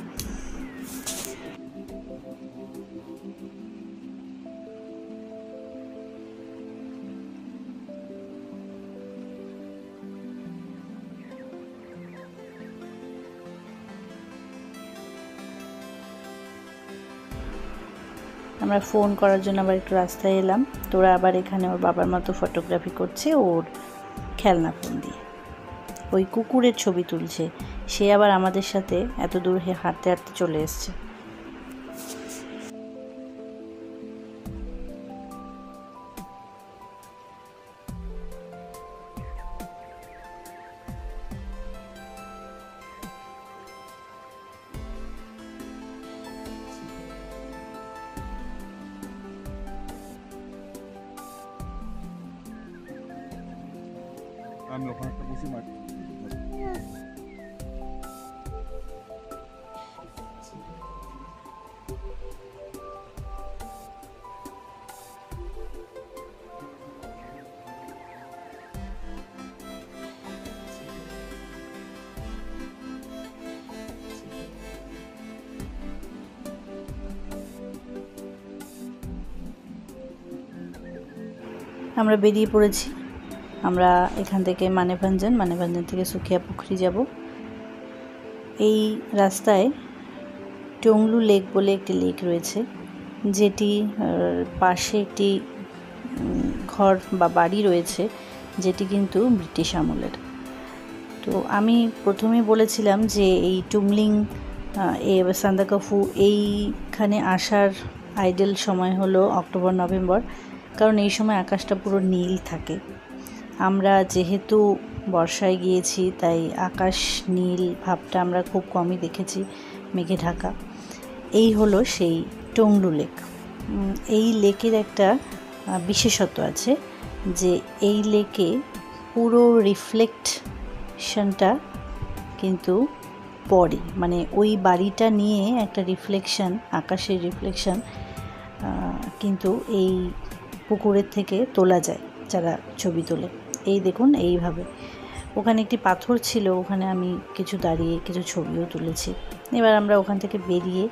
আমরা ফোন করার জন্য আবার একটু রাস্তায় এলাম। তোরা আবার এখানে ওর বাবার মতো ফটোগ্রাফি করছে ওর খেলনা ফোন দিয়ে, ওই কুকুরের ছবি তুলছে। সে আবার আমাদের সাথে এত দূর হাঁটতে হাঁটতে চলে এসছে। আমি ওখানে একটা বসে মাটি আমরা বেরিয়ে পড়েছি। আমরা এখান থেকে মানেভঞ্জন থেকে সুখিয়া পুকুরি যাব। এই রাস্তায় টংলু লেক বলে একটি লেক রয়েছে, যেটি পাশে একটি ঘর বা বাড়ি রয়েছে, যেটি কিন্তু ব্রিটিশ আমলের। তো আমি প্রথমে বলেছিলাম যে এই টুমলিং সান্দাকফু এইখানে আসার আইডিয়াল সময় হলো অক্টোবর নভেম্বর, কারণ এই সময় আকাশটা পুরো নীল থাকে। আমরা যেহেতু বর্ষায় গিয়েছি তাই আকাশ নীল ভাবটা আমরা খুব কমই দেখেছি, মেঘে ঢাকা। এই হলো সেই টংলু লেক। এই লেকের একটা বিশেষত্ব আছে যে এই লেকে পুরো রিফ্লেকশনটা কিন্তু পড়ে, মানে ওই বাড়িটা নিয়ে একটা রিফ্লেকশন, আকাশের রিফ্লেকশন কিন্তু এই পুকুরের থেকে তোলা যায় যারা ছবি তোলে। এই দেখুন এইভাবে, ওখানে একটি পাথর ছিল, ওখানে আমি কিছু দাঁড়িয়ে কিছু ছবিও তুলেছি। এবার আমরা ওখান থেকে বেরিয়ে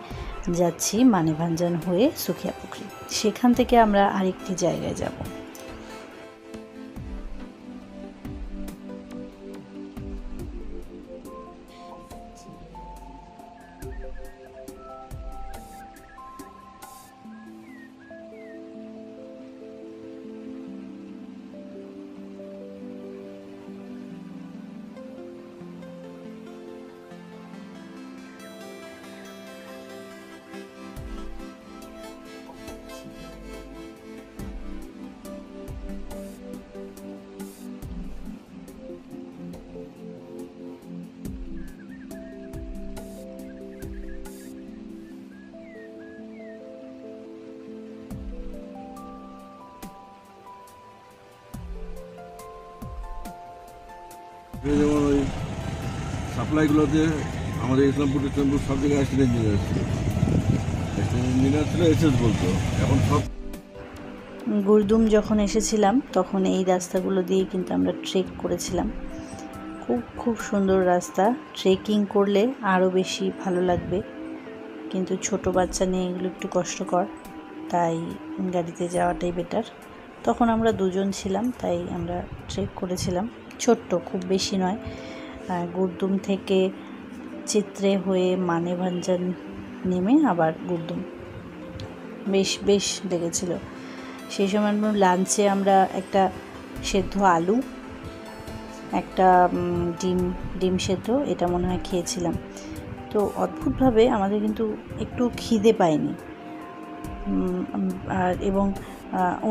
যাচ্ছি মানেভঞ্জন হয়ে সুখিয়া পুকুরি, সেখান থেকে আমরা আরেকটি জায়গায় যাব। যেমন ওই সাপ্লাইগুলোতে আমাদের ইসলামপুর সব জায়গায় অ্যাক্সিডেন্ট ইঞ্জিনিয়ার ছিল, অ্যাক্সিডেন্ট ইঞ্জিনিয়ার ছিল এসএস বলতো। এখন সব গুরদুম যখন এসেছিলাম তখন এই রাস্তাগুলো দিয়ে কিন্তু আমরা ট্রেক করেছিলাম। খুব সুন্দর রাস্তা, ট্রেকিং করলে আরও বেশি ভালো লাগবে, কিন্তু ছোট বাচ্চা নিয়ে এগুলো একটু কষ্টকর, তাই গাড়িতে যাওয়াটাই বেটার। তখন আমরা দুজন ছিলাম, তাই আমরা ট্রেক করেছিলাম, ছোট্ট, খুব বেশি নয়। গুরদুম থেকে চিত্রে হয়ে মানেভাঞ্জান নেমে আবার গুরদুম, বেশ লেগেছিল। সেই সময় লাঞ্চে আমরা একটা সেদ্ধ আলু, একটা ডিম সেদ্ধ, এটা মনে হয় খেয়েছিলাম। তো অদ্ভুতভাবে আমাদের কিন্তু একটু খিদে পায়নি, আর এবং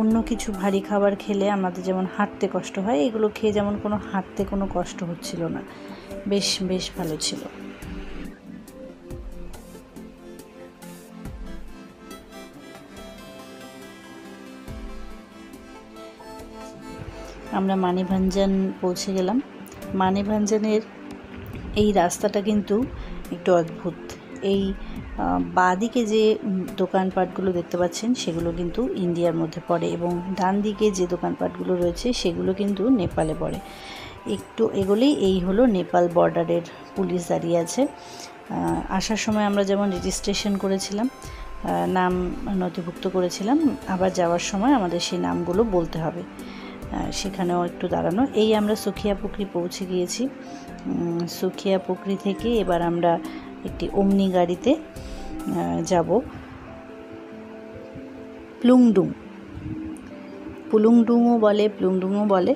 অন্য কিছু ভারী খাবার খেলে আমাদের যেমন হাঁটতে কষ্ট হয়, এগুলো খেয়ে যেমন হাঁটতে কোনো কষ্ট হচ্ছিল না, বেশ ভালো ছিল। আমরা মানেভাঞ্জান পৌঁছে গেলাম। মানেভাঞ্জানের এই রাস্তাটা কিন্তু একটু অদ্ভুত। এই বাঁদিকে যে দোকানপাটগুলো দেখতে পাচ্ছেন সেগুলো কিন্তু ইন্ডিয়ার মধ্যে পড়ে, এবং ডান দিকে যে দোকানপাটগুলো রয়েছে সেগুলো কিন্তু নেপালে পড়ে। একটু এগোলেই এই হলো নেপাল বর্ডারের পুলিশ দাঁড়িয়ে আছে। আসার সময় আমরা যেমন রেজিস্ট্রেশন করেছিলাম, নাম নথিভুক্ত করেছিলাম, আবার যাওয়ার সময় আমাদের সেই নামগুলো বলতে হবে, সেখানেও একটু দাঁড়ানো। এই আমরা সুখিয়া পুকুরি পৌঁছে গিয়েছি। সুখিয়া পুকুরি থেকে এবার আমরা একটি ওমনি গাড়িতে যাব প্লুংডুংও বলে।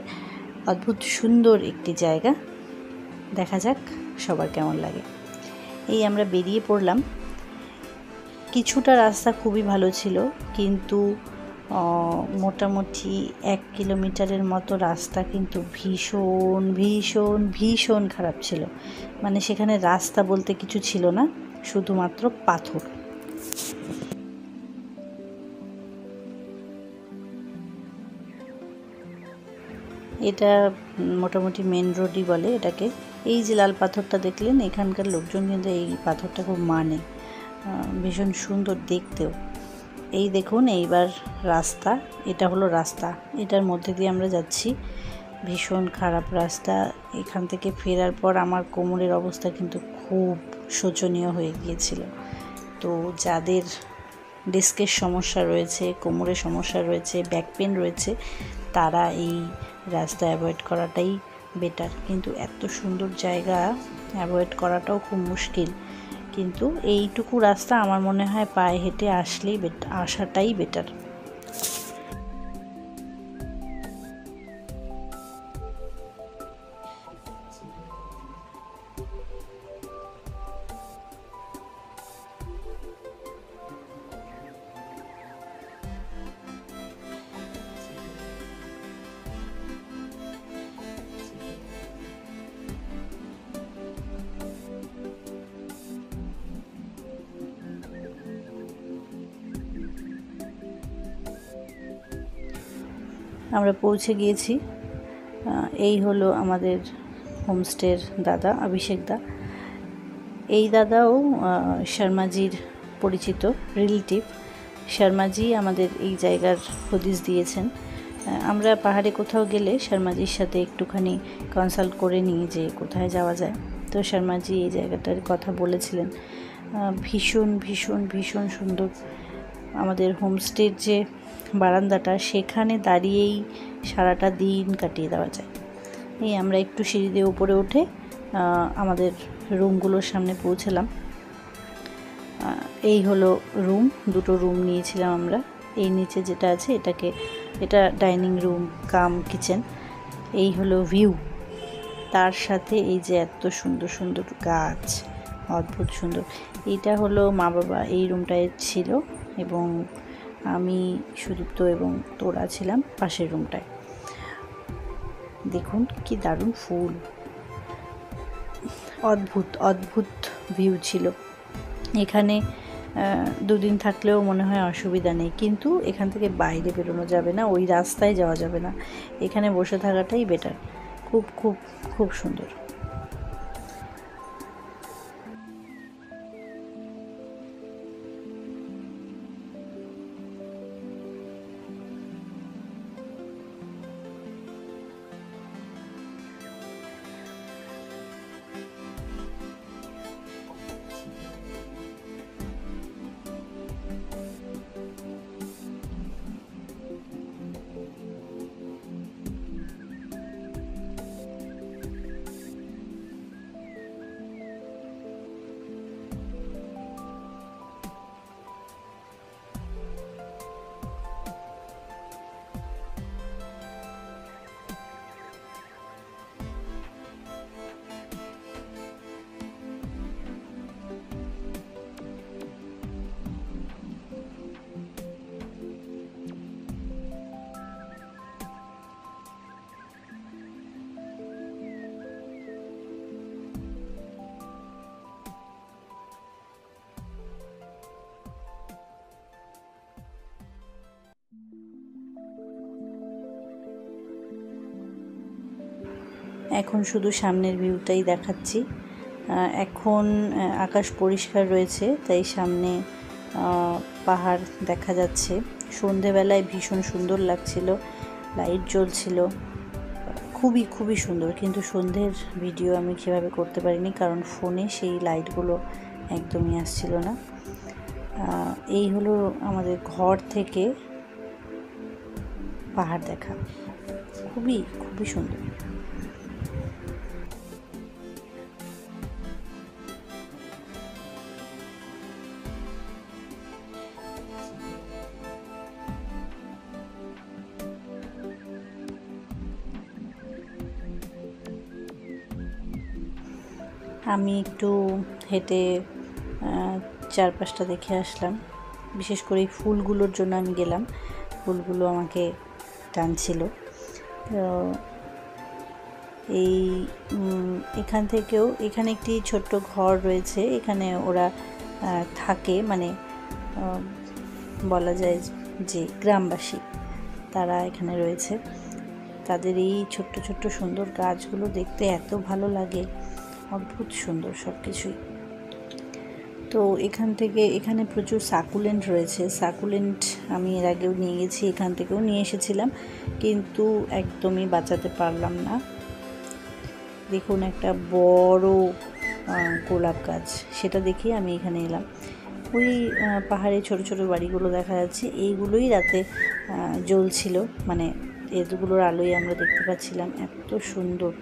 অদ্ভুত সুন্দর একটি জায়গা, দেখা যাক সবার কেমন লাগে। এই আমরা বেরিয়ে পড়লাম। কিছুটা রাস্তা খুবই ভালো ছিল, কিন্তু মোটামুটি 1 কিলোমিটারের মতো রাস্তা কিন্তু ভীষণ খারাপ ছিল। মানে সেখানে রাস্তা বলতে কিছু ছিল না, শুধুমাত্র পাথর। এটা মোটামুটি মেন রোডই বলে এটাকে। এই যে লাল পাথরটা দেখলেন, এখানকার লোকজন কিন্তু এই পাথরটা খুব মানে, ভীষণ সুন্দর দেখতেও। এই দেখুন এইবার রাস্তা, এটা হলো রাস্তা, এটার মধ্যে দিয়ে আমরা যাচ্ছি। ভীষণ খারাপ রাস্তা। এখান থেকে ফেরার পর আমার কোমরের অবস্থা কিন্তু খুব শোচনীয় হয়ে গিয়েছিল। তো যাদের ডিস্কের সমস্যা রয়েছে, কোমরের সমস্যা রয়েছে, ব্যাক পেন রয়েছে, তারা এই রাস্তা অ্যাভয়েড করাটাই বেটার। কিন্তু এত সুন্দর জায়গা, অ্যাভয়েড করাটাও খুব মুশকিল। কিন্তু এইটুকু রাস্তা আমার মনে হয় পায়ে হেঁটে আসাটাই বেটার। আমরা পৌঁছে গিয়েছি। এই হলো আমাদের হোমস্টের দাদা, অভিষেক দা। এই দাদাও শর্মাজির পরিচিত রিলেটিভ। শর্মাজি আমাদের এই জায়গার হদিস দিয়েছেন। আমরা পাহাড়ে কোথাও গেলে শর্মাজির সাথে একটুখানি কনসাল্ট করে নিই যে কোথায় যাওয়া যায়। তো শর্মাজি এই জায়গাটার কথা বলেছিলেন। ভীষণ সুন্দর। আমাদের হোমস্টের যে বারান্দাটা, সেখানে দাঁড়িয়েই সারাটা দিন কাটিয়ে দেওয়া যায়। এই আমরা একটু সিঁড়ি দিয়ে উপরে উঠে আমাদের রুমগুলোর সামনে পৌঁছলাম। এই হলো রুম, 2টো রুম নিয়েছিলাম আমরা। এই নিচে যেটা আছে এটা ডাইনিং রুম কাম কিচেন। এই হলো ভিউ, তার সাথে এই যে এত সুন্দর গাছ, অদ্ভুত সুন্দর। এইটা হলো মা বাবা এই রুমটায় ছিল, এবং আমি, সুদীপ্ত এবং তোরা ছিলাম পাশের রুমটায়। দেখুন কি দারুণ ফুল, অদ্ভুত ভিউ ছিল। এখানে 2 দিন থাকলেও মনে হয় অসুবিধা নেই, কিন্তু এখান থেকে বাইরে বেরোনো যাবে না, ওই রাস্তায় যাওয়া যাবে না, এখানে বসে থাকাটাই বেটার। খুব সুন্দর। এখন শুধু সামনের ভিউটাই দেখাচ্ছি। এখন আকাশ পরিষ্কার রয়েছে, তাই সামনে পাহাড় দেখা যাচ্ছে। সন্ধেবেলায় ভীষণ সুন্দর লাগছিল, লাইট জ্বলছিল, খুবই সুন্দর। কিন্তু সন্ধ্যের ভিডিও আমি কীভাবে করতে পারিনি, কারণ ফোনে সেই লাইটগুলো একদমই আসছিল না। এই হলো আমাদের ঘর থেকে পাহাড় দেখা, খুবই সুন্দর। আমি একটু হেঁটে চারপাশটা দেখে আসলাম। বিশেষ করে এই ফুলগুলোর জন্য আমি গেলাম, ফুলগুলো আমাকে টানছিল। এখানে একটি ছোট্ট ঘর রয়েছে, এখানে ওরা থাকে, মানে বলা যায় যে গ্রামবাসী তারা এখানে রয়েছে। তাদের এই ছোট্ট সুন্দর গাছগুলো দেখতে এত ভালো লাগে, অদ্ভুত সুন্দর সব কিছুই। তো এখানে প্রচুর সাকুলেন্ট রয়েছে। সাকুলেন্ট আমি এর আগেও নিয়ে গেছি, এখান থেকেও নিয়ে এসেছিলাম, কিন্তু একদমই বাঁচাতে পারলাম না। দেখুন একটা বড় গোলাপ গাছ, সেটা দেখেই আমি এখানে এলাম। ওই পাহাড়ে ছোট বাড়িগুলো দেখা যাচ্ছে, এইগুলোই রাতে জ্বলছিল, মানে এগুলোর আলোয় আমরা দেখতে পাচ্ছিলাম, এত সুন্দর।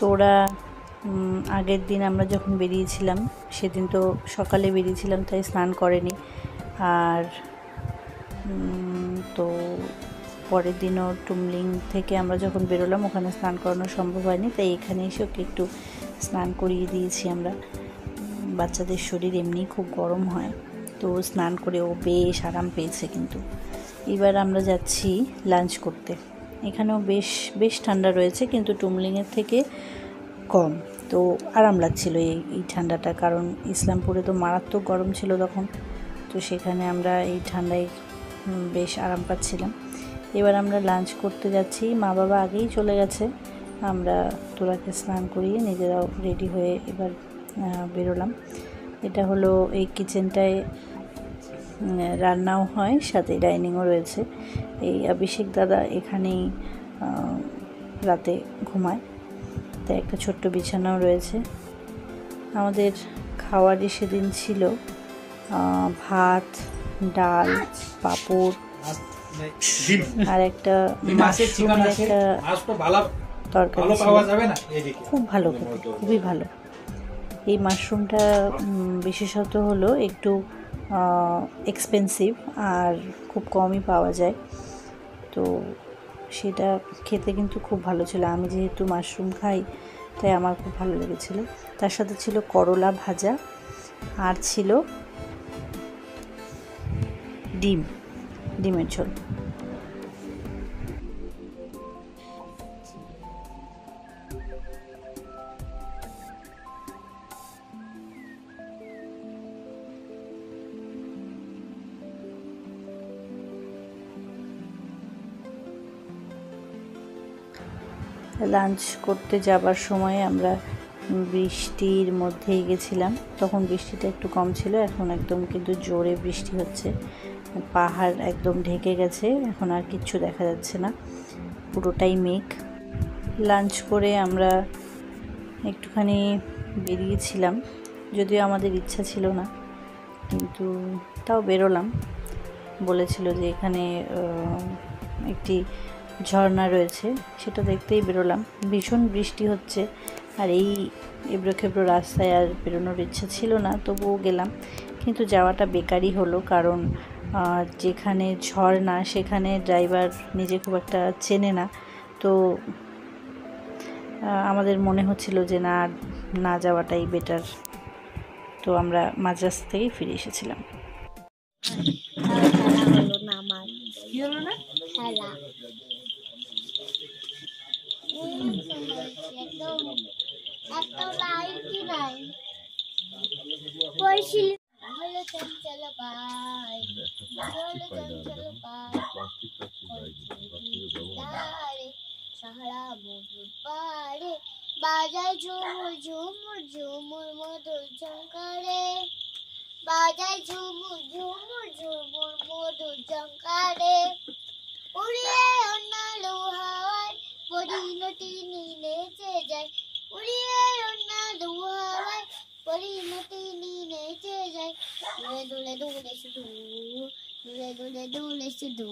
তো ওরা আগের দিন আমরা যখন বেরিয়েছিলাম, সেদিন তো সকালে বেরিয়েছিলাম, তাই স্নান করেনি। আর তো পরের দিনও টুমলিং থেকে আমরা যখন বেরোলাম, ওখানে স্নান করানো সম্ভব হয়নি, তাই এখানে এসে ওকে একটু স্নান করিয়ে দিয়েছি আমরা। বাচ্চাদের শরীর এমনি খুব গরম হয়, তো স্নান করে ও বেশ আরাম পেয়েছে। কিন্তু এবার আমরা যাচ্ছি লাঞ্চ করতে। এখানেও বেশ ঠান্ডা রয়েছে, কিন্তু টুমলিংয়ের থেকে কম। তো আরাম লাগছিল এই ঠান্ডাটা, কারণ ইসলামপুরে তো মারাত্মক গরম ছিল তখন। তো সেখানে আমরা এই ঠান্ডায় বেশ আরাম পাচ্ছিলাম। এবার আমরা লাঞ্চ করতে যাচ্ছি। মা বাবা আগেই চলে গেছে, আমরা তোরাকে স্নান করিয়ে নিজেরাও রেডি হয়ে এবার বেরোলাম। এটা হলো এই কিচেনটায় রান্নাও হয়, সাথে ডাইনিংও রয়েছে। এই অভিষেক দাদা এখানেই রাতে ঘুমায়, তাই একটা ছোট্ট বিছানাও রয়েছে। আমাদের খাওয়ারই সেদিন ছিল ভাত, ডাল, পাঁপড় আর একটা মাশরুমের একটা তরকারি ছিল। খুব ভালো খেতে, খুবই ভালো। এই মাশরুমটা বিশেষত হলো একটু এক্সপেন্সিভ আর খুব কমই পাওয়া যায়, তো সেটা খেতে কিন্তু খুব ভালো ছিল। আমি যেহেতু মাশরুম খাই, তাই আমার খুব ভালো লেগেছিলো। তার সাথে ছিল করলা ভাজা, আর ছিল ডিমের ঝোল। লাঞ্চ করতে যাবার সময় আমরা বৃষ্টির মধ্যেই গেছিলাম। তখন বৃষ্টিটা একটু কম ছিল, এখন একদম কিন্তু জোরে বৃষ্টি হচ্ছে। পাহাড় একদম ঢেকে গেছে, এখন আর কিচ্ছু দেখা যাচ্ছে না, পুরোটাই মেঘ। লাঞ্চ করে আমরা একটুখানি বেরিয়েছিলাম যদিও আমাদের ইচ্ছা ছিল না, কিন্তু তাও বেরোলাম। বলেছিল যে এখানে একটি ঝর্ণা রয়েছে, সেটা দেখতেই বেরোলাম। ভীষণ বৃষ্টি হচ্ছে, আর এই এবড়ো খেবড়ো রাস্তায় আর বেরোনোর ইচ্ছা ছিল না, তবুও গেলাম। কিন্তু যাওয়াটা বেকারই হলো, কারণ যেখানে ঝর্ণা সেখানে ড্রাইভার নিজে খুব একটা চেনে না। তো আমাদের মনে হচ্ছিল যে না যাওয়াটাই বেটার। তো আমরা মাঝ রাস্তা থেকেই ফিরে এসেছিলাম। খেলা হলো না আমার। কি হলো না? খেলা এত লাইটই নাই। পড়ছিল হলো চঞ্চল পাই, হলো চঞ্চল পাই, সাহারা মধুর পাড়ে বাজায় ঝুমুর ঝুমুর ঝুমুর মধুর ঝঙ্কারে, বাজায় ঝুমুর ঝুমুর ঝুমুর মধুর ঝঙ্কারে। উড়িয়ে অন্যালো হাওয়ায় পরিণতি নেচে যায়, উড়িয়ে অন্যালো হাওয়ায় পরিণতি নেচে যায়। দূরে দূরে দূরে শুধু, দূরে দূরে দূরে শুধু।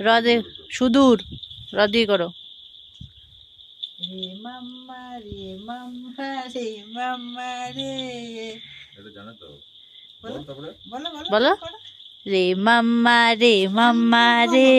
হ্রদে সুদূর, হ্রদে করো। রে মাম্মা রে মাম্মা রে মাম্মা রে। এটা জানো তো? বলো তারপরে বলো বলো বলো। করো। রে মাম্মা রে মাম্মা রে।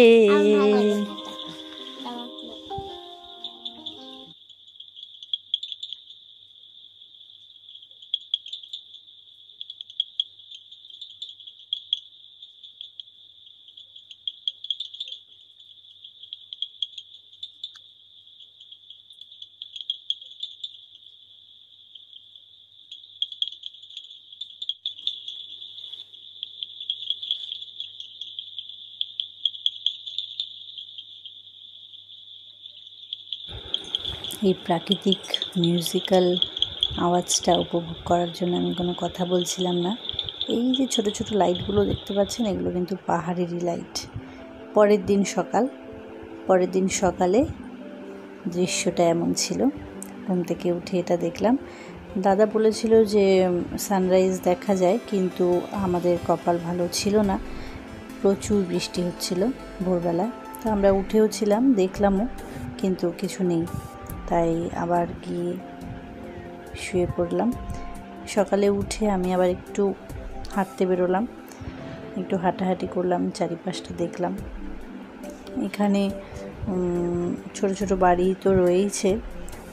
এই প্রাকৃতিক মিউজিক্যাল আওয়াজটা উপভোগ করার জন্য আমি কোনো কথা বলছিলাম না। এই যে ছোট ছোট লাইটগুলো দেখতে পাচ্ছেন, এগুলো কিন্তু পাহাড়েরই লাইট। পরের দিন সকালে দৃশ্যটা এমন ছিল। ঘুম থেকে উঠে এটা দেখলাম। দাদা বলেছিল যে সানরাইজ দেখা যায়, কিন্তু আমাদের কপাল ভালো ছিল না, প্রচুর বৃষ্টি হচ্ছিল ভোরবেলা। তো আমরা উঠেও ছিলাম, দেখলামও, কিন্তু কিছু নেই। তাই আবার গিয়ে শুয়ে পড়লাম। সকালে উঠে আমি আবার একটু হাঁটতে বেরোলাম, একটু হাঁটাহাঁটি করলাম, চারিপাশটা দেখলাম। এখানে ছোট ছোট বাড়ি তো রয়েইছে,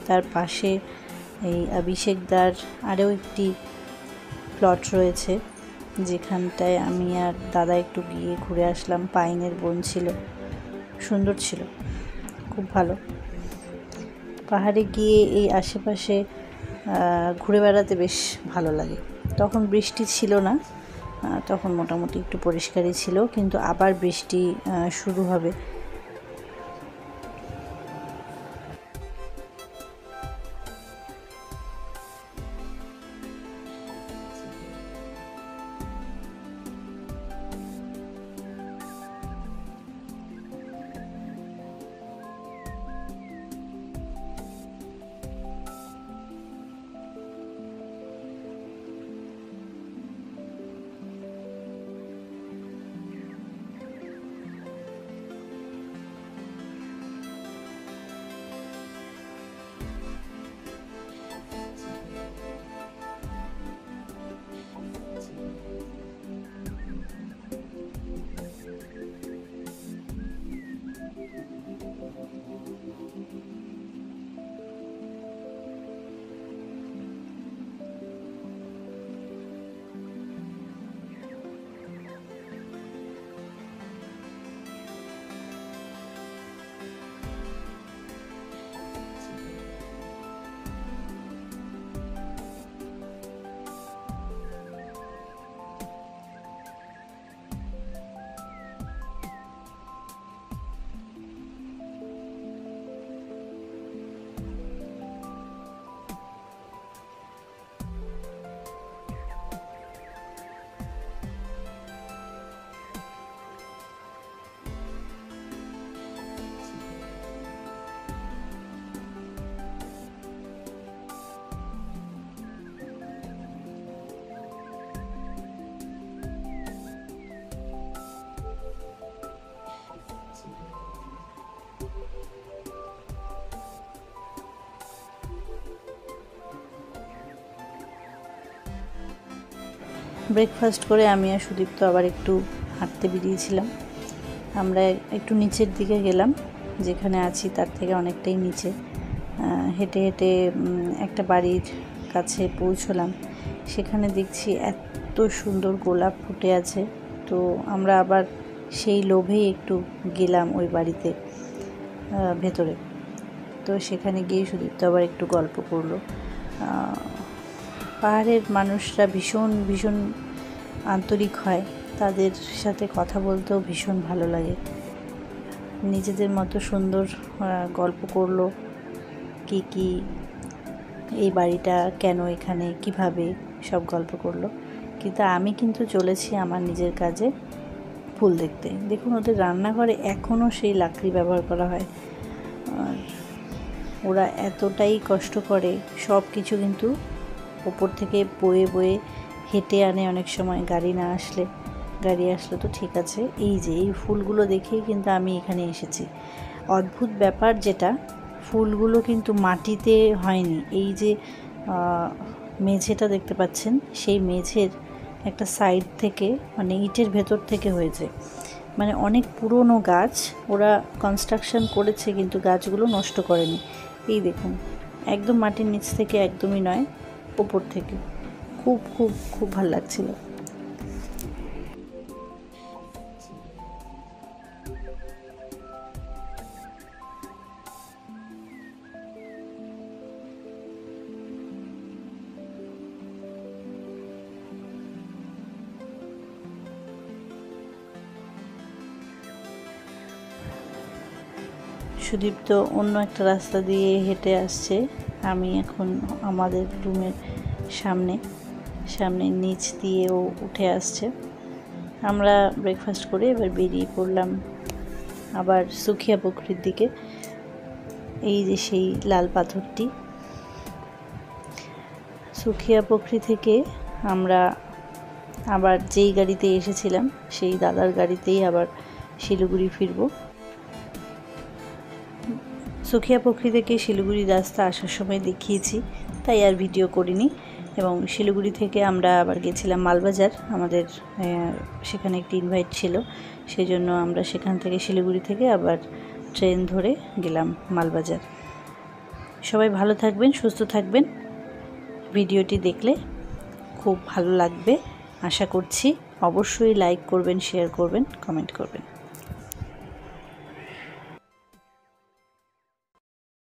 তার পাশে এই অভিষেকদার আরও একটি প্লট রয়েছে, যেখানটায় আমি আর দাদা একটু গিয়ে ঘুরে আসলাম। পাইনের বন ছিল, সুন্দর ছিল, খুব ভালো। পাহাড়ে গিয়ে এই আশেপাশে ঘুরে বেড়াতে বেশ ভালো লাগে। তখন বৃষ্টি ছিল না, তখন মোটামুটি একটু পরিষ্কারই ছিল, কিন্তু আবার বৃষ্টি শুরু হবে। ব্রেকফাস্ট করে আমি আর সুদীপ্ত আবার একটু হাঁটতে বেরিয়েছিলাম। আমরা একটু নিচের দিকে গেলাম, যেখানে আছি তার থেকে অনেকটাই নিচে। হেঁটে হেঁটে একটা বাড়ির কাছে পৌঁছলাম। সেখানে দেখছি এত সুন্দর গোলাপ ফুটে আছে। তো আমরা আবার সেই লোভেই একটু গেলাম ওই বাড়িতে ভেতরে। তো সেখানে গিয়ে সুদীপ্ত আবার একটু গল্প করলো। পাহাড়ের মানুষরা ভীষণ ভীষণ আন্তরিক হয়, তাদের সাথে কথা বলতেও ভীষণ ভালো লাগে। নিজেদের মতো সুন্দর গল্প করলো, কি এই বাড়িটা কেন এখানে, কিভাবে, সব গল্প করলো। কিন্তু আমি কিন্তু চলেছি আমার নিজের কাজে, ফুল দেখতে। দেখুন ওদের রান্নাঘরে এখনও সেই লাকড়ি ব্যবহার করা হয়। আর ওরা এতটাই কষ্ট করে, সব কিছু কিন্তু ওপর থেকে বয়ে বয়ে হেঁটে আনে। অনেক সময় গাড়ি আসলে তো ঠিক আছে। এই যে এই ফুলগুলো দেখেই কিন্তু আমি এখানে এসেছি। অদ্ভুত ব্যাপার যেটা, ফুলগুলো কিন্তু মাটিতে হয়নি। এই যে মেঝেটা দেখতে পাচ্ছেন, সেই মেঝের একটা সাইড থেকে, মানে ইটের ভেতর থেকে হয়েছে। মানে অনেক পুরনো গাছ, ওরা কনস্ট্রাকশন করেছে কিন্তু গাছগুলো নষ্ট করেনি। এই দেখুন, একদম মাটির নিচ থেকে, একদমই নয়, উপর থেকে। খুব খুব খুব ভালো লাগছিল। সুদীপ্ত অন্য একটা রাস্তা দিয়ে হেঁটে আসছে। আমি এখন আমাদের রুমের সামনে নিচ দিয়েও উঠে আসছে। আমরা ব্রেকফাস্ট করে এবার বেরিয়ে পড়লাম আবার সুখিয়া পুকুরের দিকে। এই যে সেই লাল পাথরটি, সুখিয়া পুকুরি থেকে আমরা আবার যেই গাড়িতে এসেছিলাম সেই দাদার গাড়িতেই আবার শিলিগুড়ি ফিরবো। সুখিয়া পুকুরি থেকে শিলিগুড়ি রাস্তা আসার সময় দেখিয়েছি, তাই আর ভিডিও করিনি। এবং শিলিগুড়ি থেকে আমরা আবার গেছিলাম মালবাজার, আমাদের সেখানে একটি ইনভাইট ছিল, সেই জন্য আমরা সেখান থেকে শিলিগুড়ি থেকে আবার ট্রেন ধরে গেলাম মালবাজার। সবাই ভালো থাকবেন, সুস্থ থাকবেন। ভিডিওটি দেখলে খুব ভালো লাগবে আশা করছি। অবশ্যই লাইক করবেন, শেয়ার করবেন, কমেন্ট করবেন।